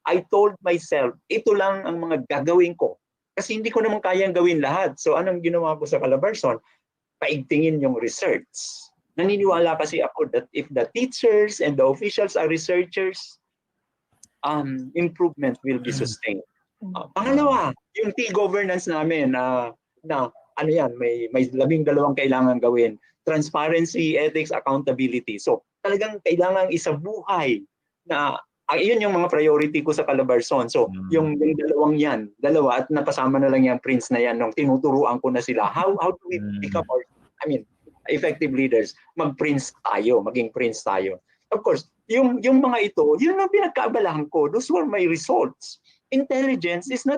I told myself, ito lang ang mga gagawin ko. Kasi hindi ko naman kayang gawin lahat. So, anong ginawa ko sa Calabarzon? Paigtingin yung research. Naniniwala kasi ako that if the teachers and the officials are researchers, improvement will be sustained. Pangalawa, yung T-governance namin na may 12 kailangan gawin. Transparency, ethics, accountability. So talagang kailangan isabuhay na yun yung mga priority ko sa Calabarzon. So yung dalawa at napasama na lang yung prince na yan nung tinuturuan ko na sila. How do we pick up effective leaders, maging prince tayo. Of course, yung mga ito, yun ang pinagkaabalahan ko. Those were my results. intelligence is not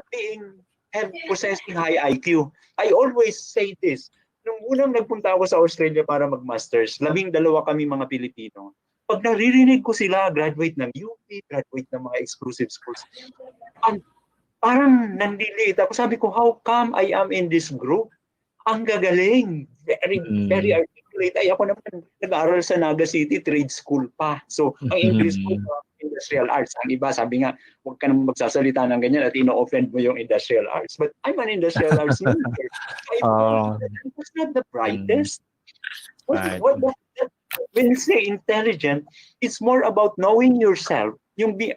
possessing high IQ. I always say this. Nung unang nagpunta ako sa Australia para mag-masters, 12 kami mga Pilipino. Pag naririnig ko sila, graduate ng UP, graduate ng mga exclusive schools, parang nandiliit ako. Sabi ko, how come I am in this group? Ang gagaling. Very articulate. Ay, ako naman, nag-aaral sa Naga City, trade school pa. So, ang English ko, industrial arts. Ang iba, sabi nga, huwag ka naman magsasalita ng ganyan at ino-offend mo yung industrial arts. But I'm an industrial arts major. I was not the brightest. When you say intelligent, it's more about knowing yourself.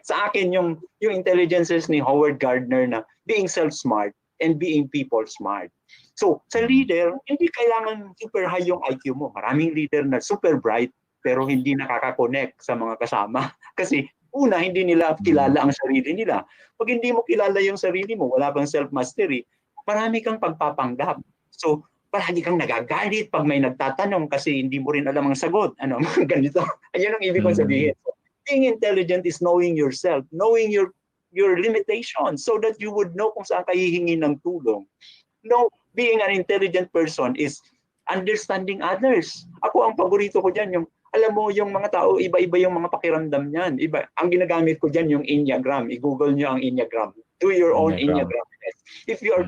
Sa akin, yung intelligences ni Howard Gardner na being self-smart and being people-smart. So, sa leader, hindi kailangan super high yung IQ mo. Maraming leader na super bright pero hindi nakaka-connect sa mga kasama. Kasi, una, hindi nila kilala ang sarili nila. Pag hindi mo kilala yung sarili mo, wala kang self-mastery, marami kang pagpapanggap. So, palagi kang nagagalit pag may nagtatanong kasi hindi mo rin alam ang sagot. Ano, ganito. Ayun ang ibig kong sabihin. So, being intelligent is knowing yourself, knowing your limitations so that you would know kung saan ka hihingi ng tulong. No, being an intelligent person is understanding others. Ako, ang paborito ko dyan, alam mo, yung mga tao, iba-iba yung mga pakiramdam niyan. Iba, ang ginagamit ko dyan, yung Enneagram. I-google nyo ang Enneagram. Do your own Enneagram test. If you are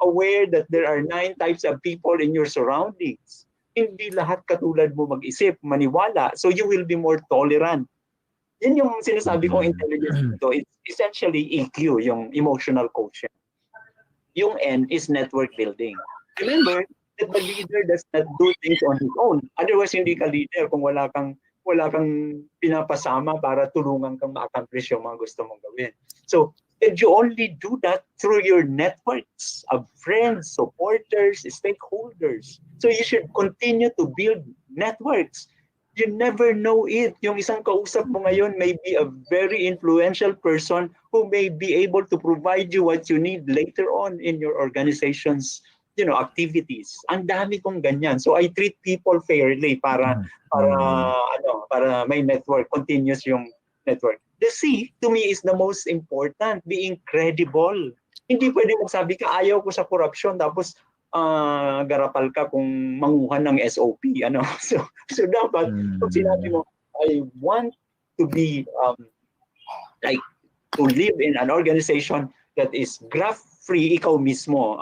aware that there are 9 types of people in your surroundings, hindi lahat katulad mo mag-isip, maniwala. So you will be more tolerant. Yan yung sinasabi kong intelligence dito. It's essentially EQ, yung emotional quotient. Yung N is network building. Remember that the leader does not do things on his own. Otherwise, hindi ka leader kung wala kang pinapasama para tulungan kang ma-accomplish yung mga gusto mong gawin. So, if you only do that through your networks of friends, supporters, stakeholders. So you should continue to build networks. You never know it. Yung isang kausap mo ngayon may be a very influential person who may be able to provide you what you need later on in your organization's, activities. Ang dami kong ganyan. So I treat people fairly para may network, continuous yung network. The C, to me, is the most important, being credible. Hindi pwede magsabi ka, ayaw ko sa corruption, tapos garapal ka kung manguhan ng SOP. So dapat, pag sinabi mo, I want to be, to live in an organization that is graft-free, ikaw mismo,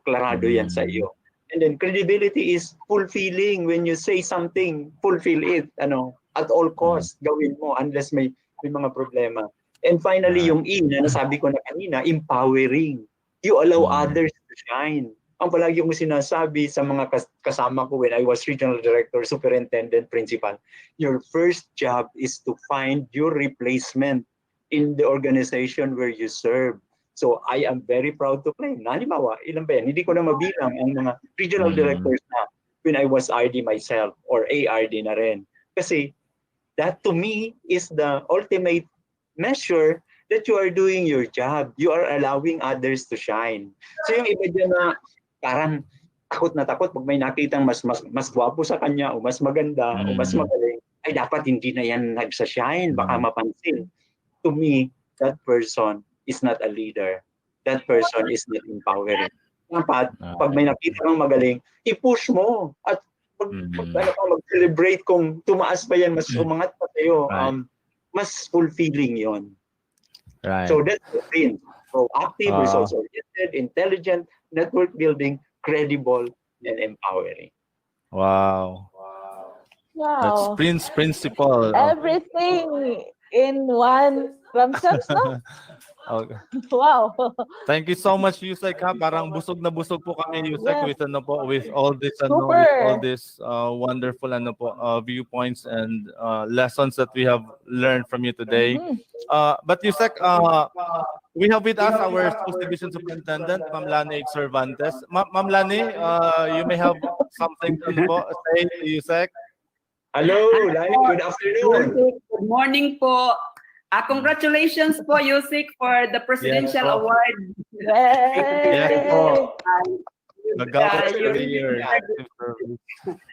klarado yan sa iyo. And then credibility is fulfilling. When you say something, fulfill it. At all costs, gawin mo unless may mga problema. And finally, yung E na nasabi ko na kanina, empowering. You allow others to shine. Ang palagi kong sinasabi sa mga kasama ko when I was regional director, superintendent, principal, your first job is to find your replacement in the organization where you serve. So I am very proud to claim. Halimbawa, ilan ba yan? Hindi ko na mabilang ang mga regional directors na when I was RD myself or ARD na rin. Kasi that to me is the ultimate measure that you are doing your job. You are allowing others to shine. So yung iba dyan na parang takot na takot pag may nakitang mas gwapo sa kanya o mas maganda o mas magaling, ay dapat hindi na yan nagsa-shine, baka mapansin. To me, that person is not a leader. That person is not empowering. Dapat, pag may nakita kang magaling, i-push mo. At mag-celebrate kung tumaas pa yan, mas umangat pa sa'yo, mas fulfilling yon. Right. So that's the thing. Proactive, results-oriented, intelligent, network building, credible, and empowering. Wow. That's Prince Principal. Everything in one themselves, no? Okay. Wow. Thank you so much, Yusek. Parang busog na busog po kami, Yusek, with all this wonderful viewpoints and lessons that we have learned from you today. But Yusek, we have with us our Schools Division Superintendent, Ma'am Lani Cervantes. Ma'am Lani, you may have something to say to Yusek. Hello, Lani. Good afternoon. Good morning po. Congratulations po, Yusek, for the Presidential Award. Yes po.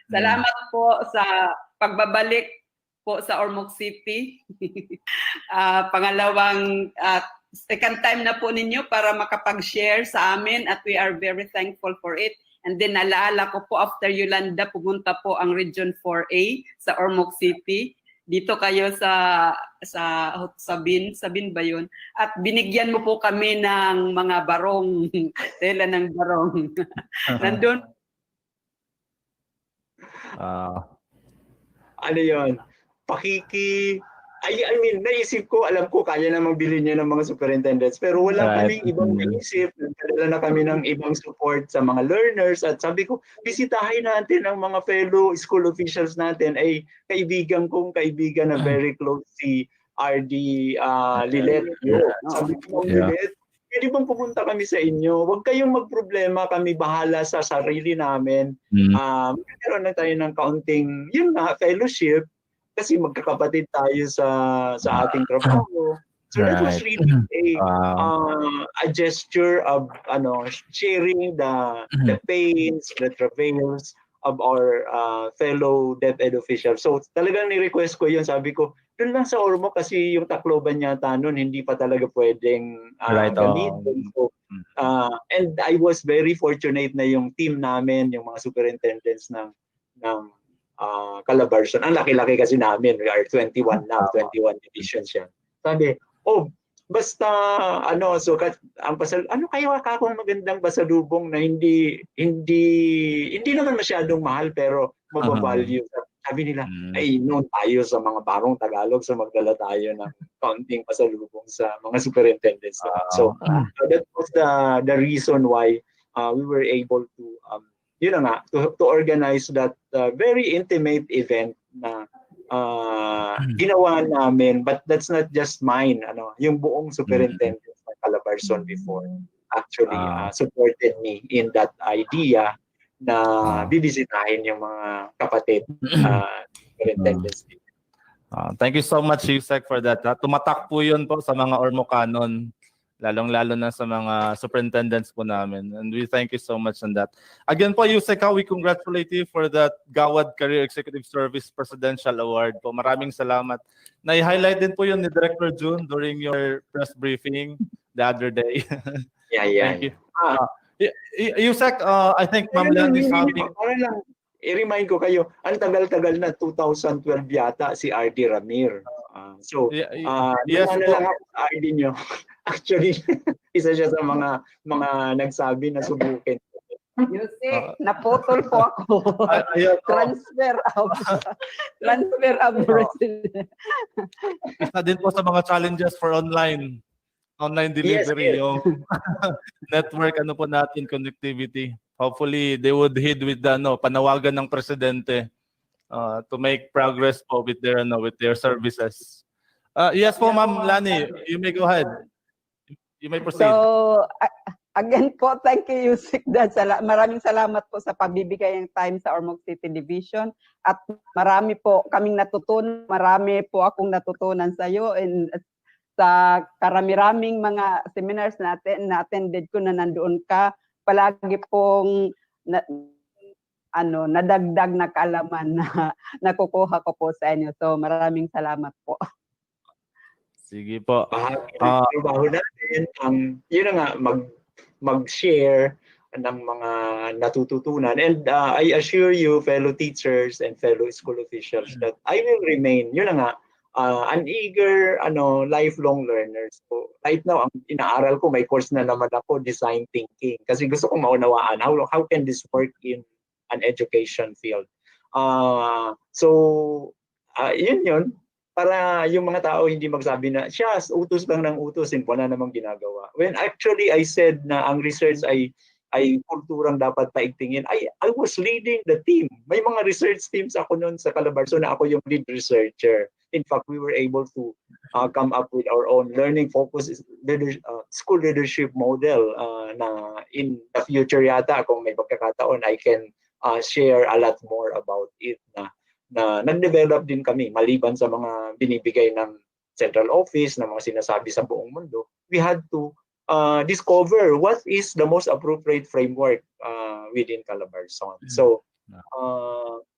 Salamat po sa pagbabalik po sa Ormoc City. Pangalawang second time na po ninyo para makapag-share sa amin at we are very thankful for it. And then naalala ko po after Yolanda, pumunta po ang Region 4A sa Ormoc City. Dito kayo sa Sabin ba yun? At binigyan mo po kami ng mga barong, tela ng barong. Nandun. Ano yun? I mean, naisip ko, alam ko, kaya namang bilhin niya ng mga superintendents, pero wala kaming ibang naisip. Nagdala na kami ng ibang support sa mga learners at sabi ko, bisitahin natin ang mga fellow school officials natin. Ay, kaibigan kong kaibigan na very close si RD Lilet. Sabi ko, Lilet, pwede bang pumunta kami sa inyo? Huwag kayong magproblema, kami bahala sa sarili namin. Meron na tayo ng kaunting, yun nga, fellowship, kasi magkakapatid tayo sa ating trabaho. So that was really a gesture of sharing the pains, the travails of our fellow DepEd officials. So talagang ni-request ko yun, sabi ko, doon lang sa Ormoc kasi yung Tacloban yata noon hindi pa talaga pwedeng gamitin. So, and I was very fortunate na yung team namin, yung mga superintendents ng Calabarzon. Ang laki-laki kasi namin. We are 21 now, 21 divisions yan. Sabi, basta, so ano kayo akong magandang pasalubong na hindi naman masyadong mahal pero mababalue. Sabi nila, ay noon tayo sa mga barong Tagalog, so magdala tayo ng kaunting pasalubong sa mga superintendents. So that was the reason why we were able to to organize that very intimate event na ginawa namin, but that's not just mine. Yung buong superintendent ng Calabarzon before actually supported me in that idea na bibisitahin yung mga kapatid superintendents. Thank you so much, Yusek, for that. Tumatak po yun po sa mga Ormocanon, lalong-lalo na sa mga superintendents po namin. And we thank you so much on that. Again po, Yusek, we congratulate you for that Gawad Career Executive Service Presidential Award po. Maraming salamat. Na-highlight din po yun ni Director June during your press briefing the other day. Yeah. Thank you. Yusek, I think Ma'am Lan is having... Para lang, i-remind ko kayo, ang tagal-tagal na 2012 yata si RD Ramir. Yes, na lang ako sa RD nyo. Actually, isa siya sa mga nagsabi na subukin. Yusek, naputol po ako. Transfer of president. Isa din po sa mga challenges for online delivery, yes. Yung network po natin, connectivity. Hopefully, they would heed with the panawagan ng presidente to make progress po with their services. Yes po, Ma'am Lani, you may go ahead. You may proceed. So, again po, thank you, Yusek. Maraming salamat po sa pagbibigay ng time sa Ormoc City Division. At marami po kaming natutunan. Marami po akong natutunan sa iyo and sa karami-raming mga seminars natin na attended ko na nandoon ka. Palagi pong nadagdag na kaalaman na nakukuha ko po sa inyo. So, maraming salamat po. Sige po. Trabaho natin yun nga mag-share ng mga natututunan, and I assure you, fellow teachers and fellow school officials, that I will remain an eager lifelong learner. So right now, ang inaaral ko, may course na naman ako, design thinking, kasi gusto kong maunawaan how can this work in an education field. Yun para yung mga tao hindi magsabi na siya utos lang ng utos, wala namang ginagawa. When actually I said na ang research ay kulturang dapat paigtingin, I was leading the team. May mga research teams ako noon sa Calabarzon na ako yung lead researcher. In fact, we were able to come up with our own learning focus school leadership model na in the future yata, kung may pagkakataon, I can share a lot more about it na nag-develop din kami maliban sa mga binibigay ng central office na mga sinasabi sa buong mundo. We had to discover what is the most appropriate framework within Calabarzon. So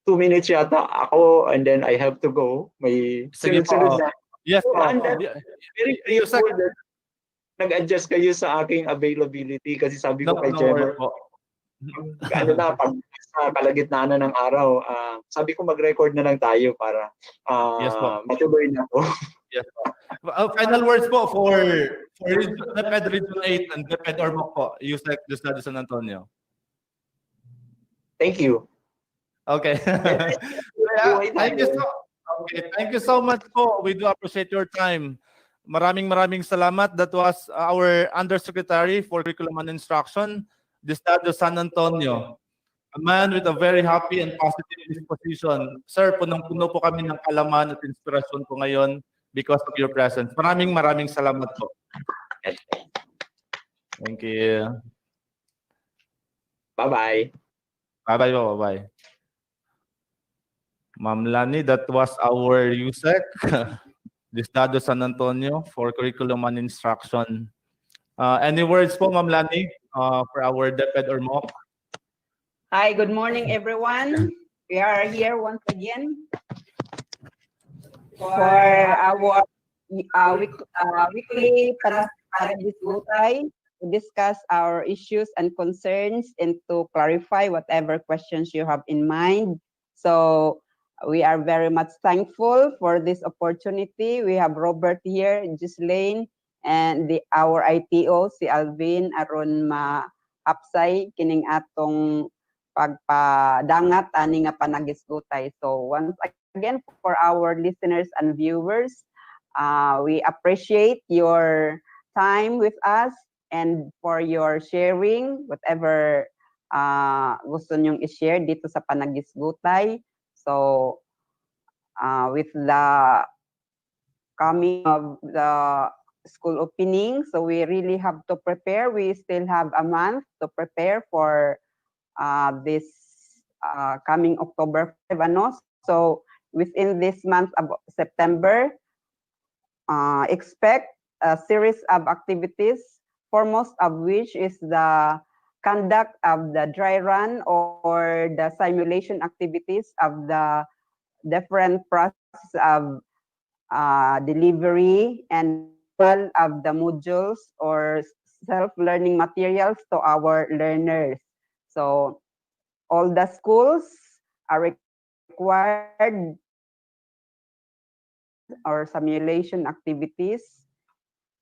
2 minutes yata ako, and then I have to go. May sige po. sunod-sunod na. Yes po. Very grateful that nag-adjust kayo sa aking availability kasi sabi ko kay No worry Gemma, po. ano na, pag sa kalagitnaan na ng araw, sabi ko mag-record na lang tayo para Yes po. matuloy na po. Yes po. Final words po for DepEd Region 8 and DepEd Ormoc po, USEC Estado San Antonio. Thank you. Okay. Thank you so much po. We do appreciate your time. Maraming salamat. That was our Undersecretary for Curriculum and Instruction, the Estado San Antonio. A man with a very happy and positive disposition. Sir, punong-puno po kami ng kalaman at inspirasyon po ngayon because of your presence. Maraming salamat po. Thank you. Bye-bye. Bye-bye po. Bye-bye. Ma'am Lani, that was our USEC, the Estado San Antonio for Curriculum and Instruction. Any words po, Ma'am Lani, for our DepEd Ormoc? Hi, good morning, everyone. We are here once again for our weekly Panaghisgutay to discuss our issues and concerns and to clarify whatever questions you have in mind. So we are very much thankful for this opportunity. We have Robert here, Ghislaine, and our ITO, si Alvin, aron ma-hapsay kining atong pagpadangat ani nga panaghisgutay. So once again, for our listeners and viewers, we appreciate your time with us and for your sharing whatever gusto nyong i-share dito sa panaghisgutay. So with the coming of the school opening, so we really have to prepare. We still have a month to prepare for this coming October 5, ano? So within this month of September, expect a series of activities, foremost of which is the conduct of the dry run or the simulation activities of the different process of delivery and of the modules or self-learning materials to our learners. So all the schools are required or simulation activities.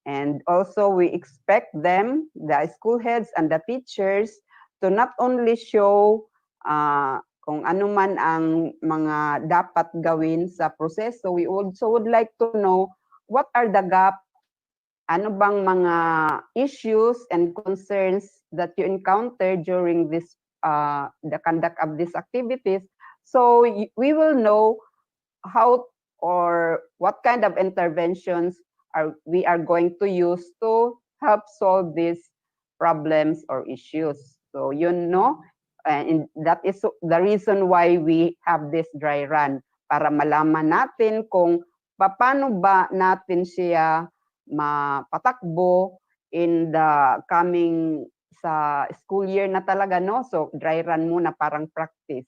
And also we expect them, the school heads and the teachers, to not only show kung ano man ang mga dapat gawin sa proseso, we also would like to know what are the gaps, ano bang mga issues and concerns that you encounter during this the conduct of these activities, so we will know how or what kind of interventions we are going to use to help solve these problems or issues. So you know, and that is the reason why we have this dry run, para malaman natin kung paano ba natin siya mapatakbo in the coming sa school year na talaga, no? So dry run muna, parang practice,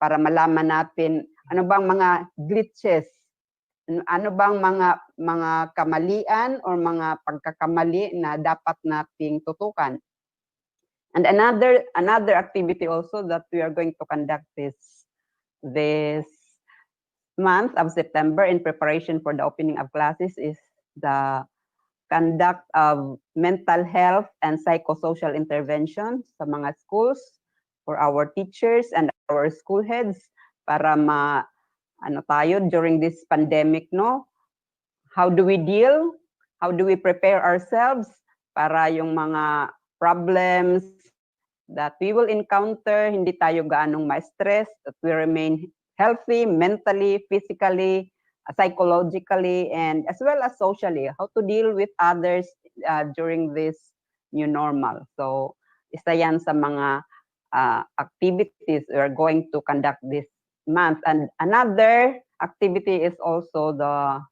para malaman natin ano bang mga glitches, ano bang mga kamalian or mga pagkakamali na dapat nating tutukan. And another activity also that we are going to conduct this month of September in preparation for the opening of classes is the conduct of mental health and psychosocial intervention sa mga schools for our teachers and our school heads, para ano tayo during this pandemic, no? How do we deal? How do we prepare ourselves para yung mga problems that we will encounter, hindi tayo gaanong ma-stress, that we remain healthy mentally, physically, psychologically, and as well as socially, how to deal with others during this new normal. So isa yan sa mga activities we are going to conduct this month. And another activity is also the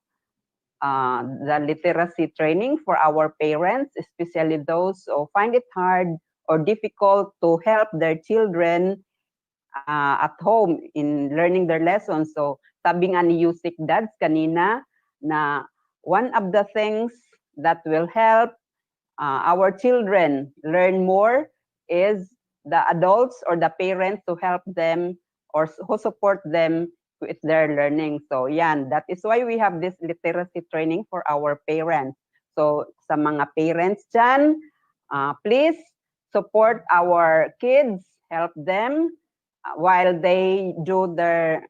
literacy training for our parents, especially those who find it hard or difficult to help their children at home in learning their lessons. So sabi nga ni Yusik Dads kanina na one of the things that will help our children learn more is the adults or the parents to help them or who support them with their learning. So yan, that is why we have this literacy training for our parents. So sa mga parents dyan, please support our kids, help them while they do their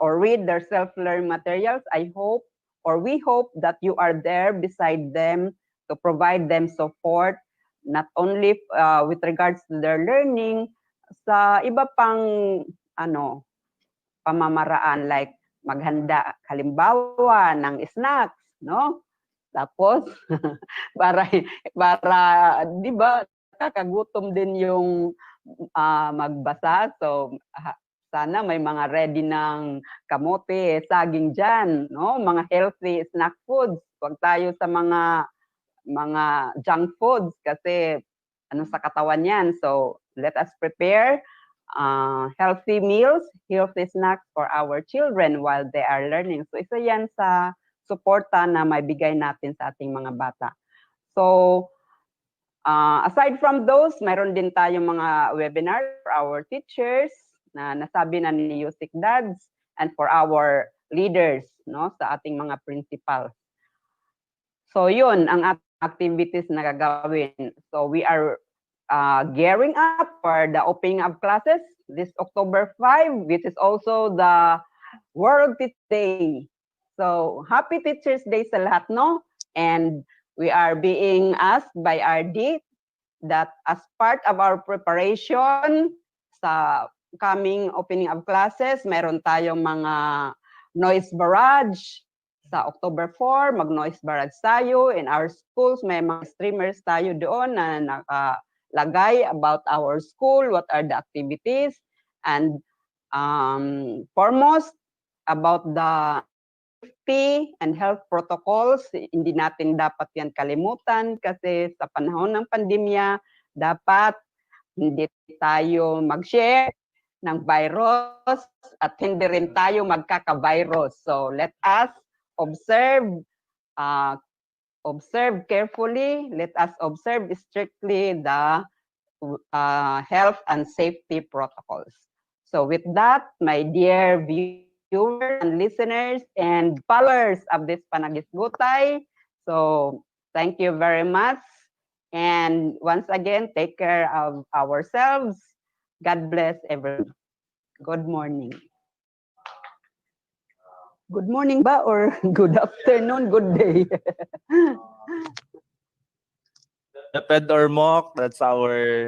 or read their self-learned materials. I hope or we hope that you are there beside them to provide them support, not only with regards to their learning, sa iba pang pamamaraan like maghanda halimbawa ng snacks, no? Tapos para di ba kakagutom din yung magbasa. So sana may mga ready ng kamote, saging dyan, no? Mga healthy snack foods. Huwag tayo sa mga junk foods kasi sa katawan yan. So let us prepare healthy meals, healthy snacks for our children while they are learning. So isa yan sa suporta na maibigay natin sa ating mga bata. So aside from those, mayroon din tayong mga webinar for our teachers na nasabi na ni Yusik Dads and for our leaders, no, sa ating mga principals. So yun ang activities na gagawin. So we are gearing up for the opening of classes this October 5, which is also the World Teacher Day. So happy Teachers Day sa lahat, no? And we are being asked by RD that as part of our preparation sa coming opening of classes, meron tayong mga noise barrage. Sa October 4, mag-noise barrage tayo. In our schools, may mga streamers tayo doon na nakalagay about our school, what are the activities, and foremost, about the safety and health protocols. Hindi natin dapat yan kalimutan kasi sa panahon ng pandemya, dapat hindi tayo mag-share ng virus at hindi rin tayo magkaka-virus. So let us observe carefully. Let us observe strictly the health and safety protocols. So with that, my dear viewers and listeners and followers of this Panaghisgutay, so thank you very much. And once again, take care of ourselves. God bless everyone. Good morning. Good morning ba or good afternoon, good day? DepEd Ormoc, that's our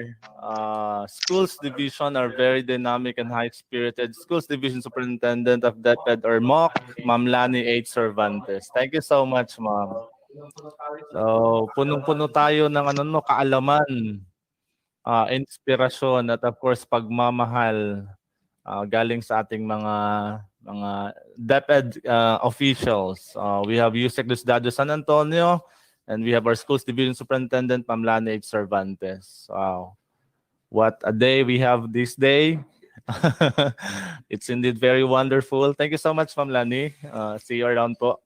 schools division, our very dynamic and high-spirited schools division superintendent of DepEd Ormoc, Ma'am Lani H. Cervantes. Thank you so much, Ma'am. So, punong-puno tayo ng kaalaman, inspirasyon, at of course, pagmamahal galing sa ating mga DepEd officials. We have Yusek Diosdado San Antonio, and we have our schools division superintendent, Ma'am Lani H. Cervantes. Wow. What a day we have this day. It's indeed very wonderful. Thank you so much, Ma'am Lani. See you around po.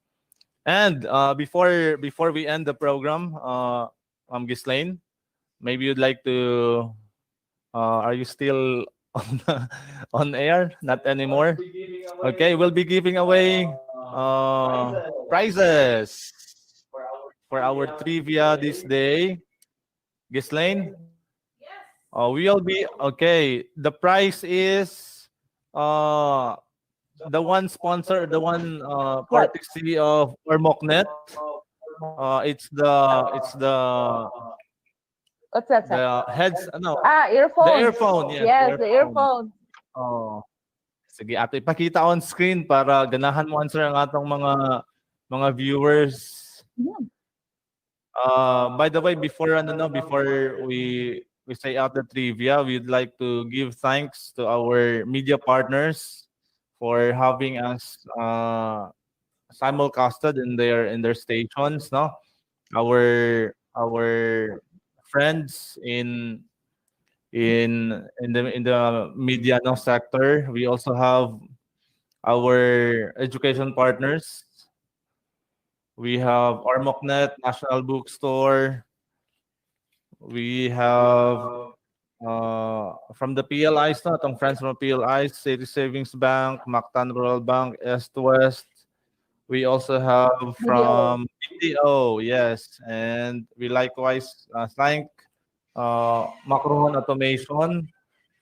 And before we end the program, Ma'am Ghislaine, maybe you'd like to, are you still on air? Not anymore? Okay, we'll be giving away prizes for our trivia this day. Ghislaine? We'll be, okay, the prize is the one sponsor, the one courtesy of Ormocnet. It's the What's that? the heads, no, Earphones. the earphone. Yes, the earphone. Sige, ato ipakita on screen para ganahan mo answer ang atong mga viewers. By the way, before we say out the trivia, we'd like to give thanks to our media partners for having us simulcasted in their stations, no? Our friends in the media sector. We also have our education partners. We have Ormocnet, National Bookstore, we have from the PLIs na, itong friends from PLIs, City Savings Bank, Mactan Rural Bank, East West. We also have from BDO, yes. And we likewise thank Macron Automation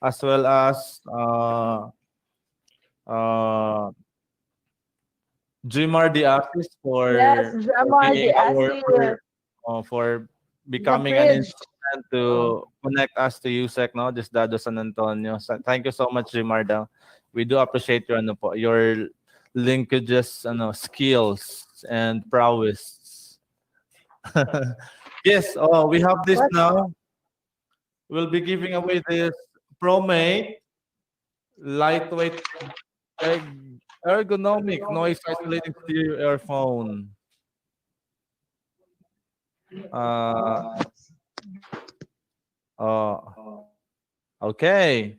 as well as Jimar the artist Yes, for Jamar the being our Asir, for the becoming an bridge. instrument to connect us to USEC, no? This Dado San Antonio. So, thank you so much, Jimar. Daw. We do appreciate your ano po, your linkages, skills and prowess. Yes, we have this now. We'll be giving away this ProMate lightweight ergonomic noise isolating stereo earphone. Okay.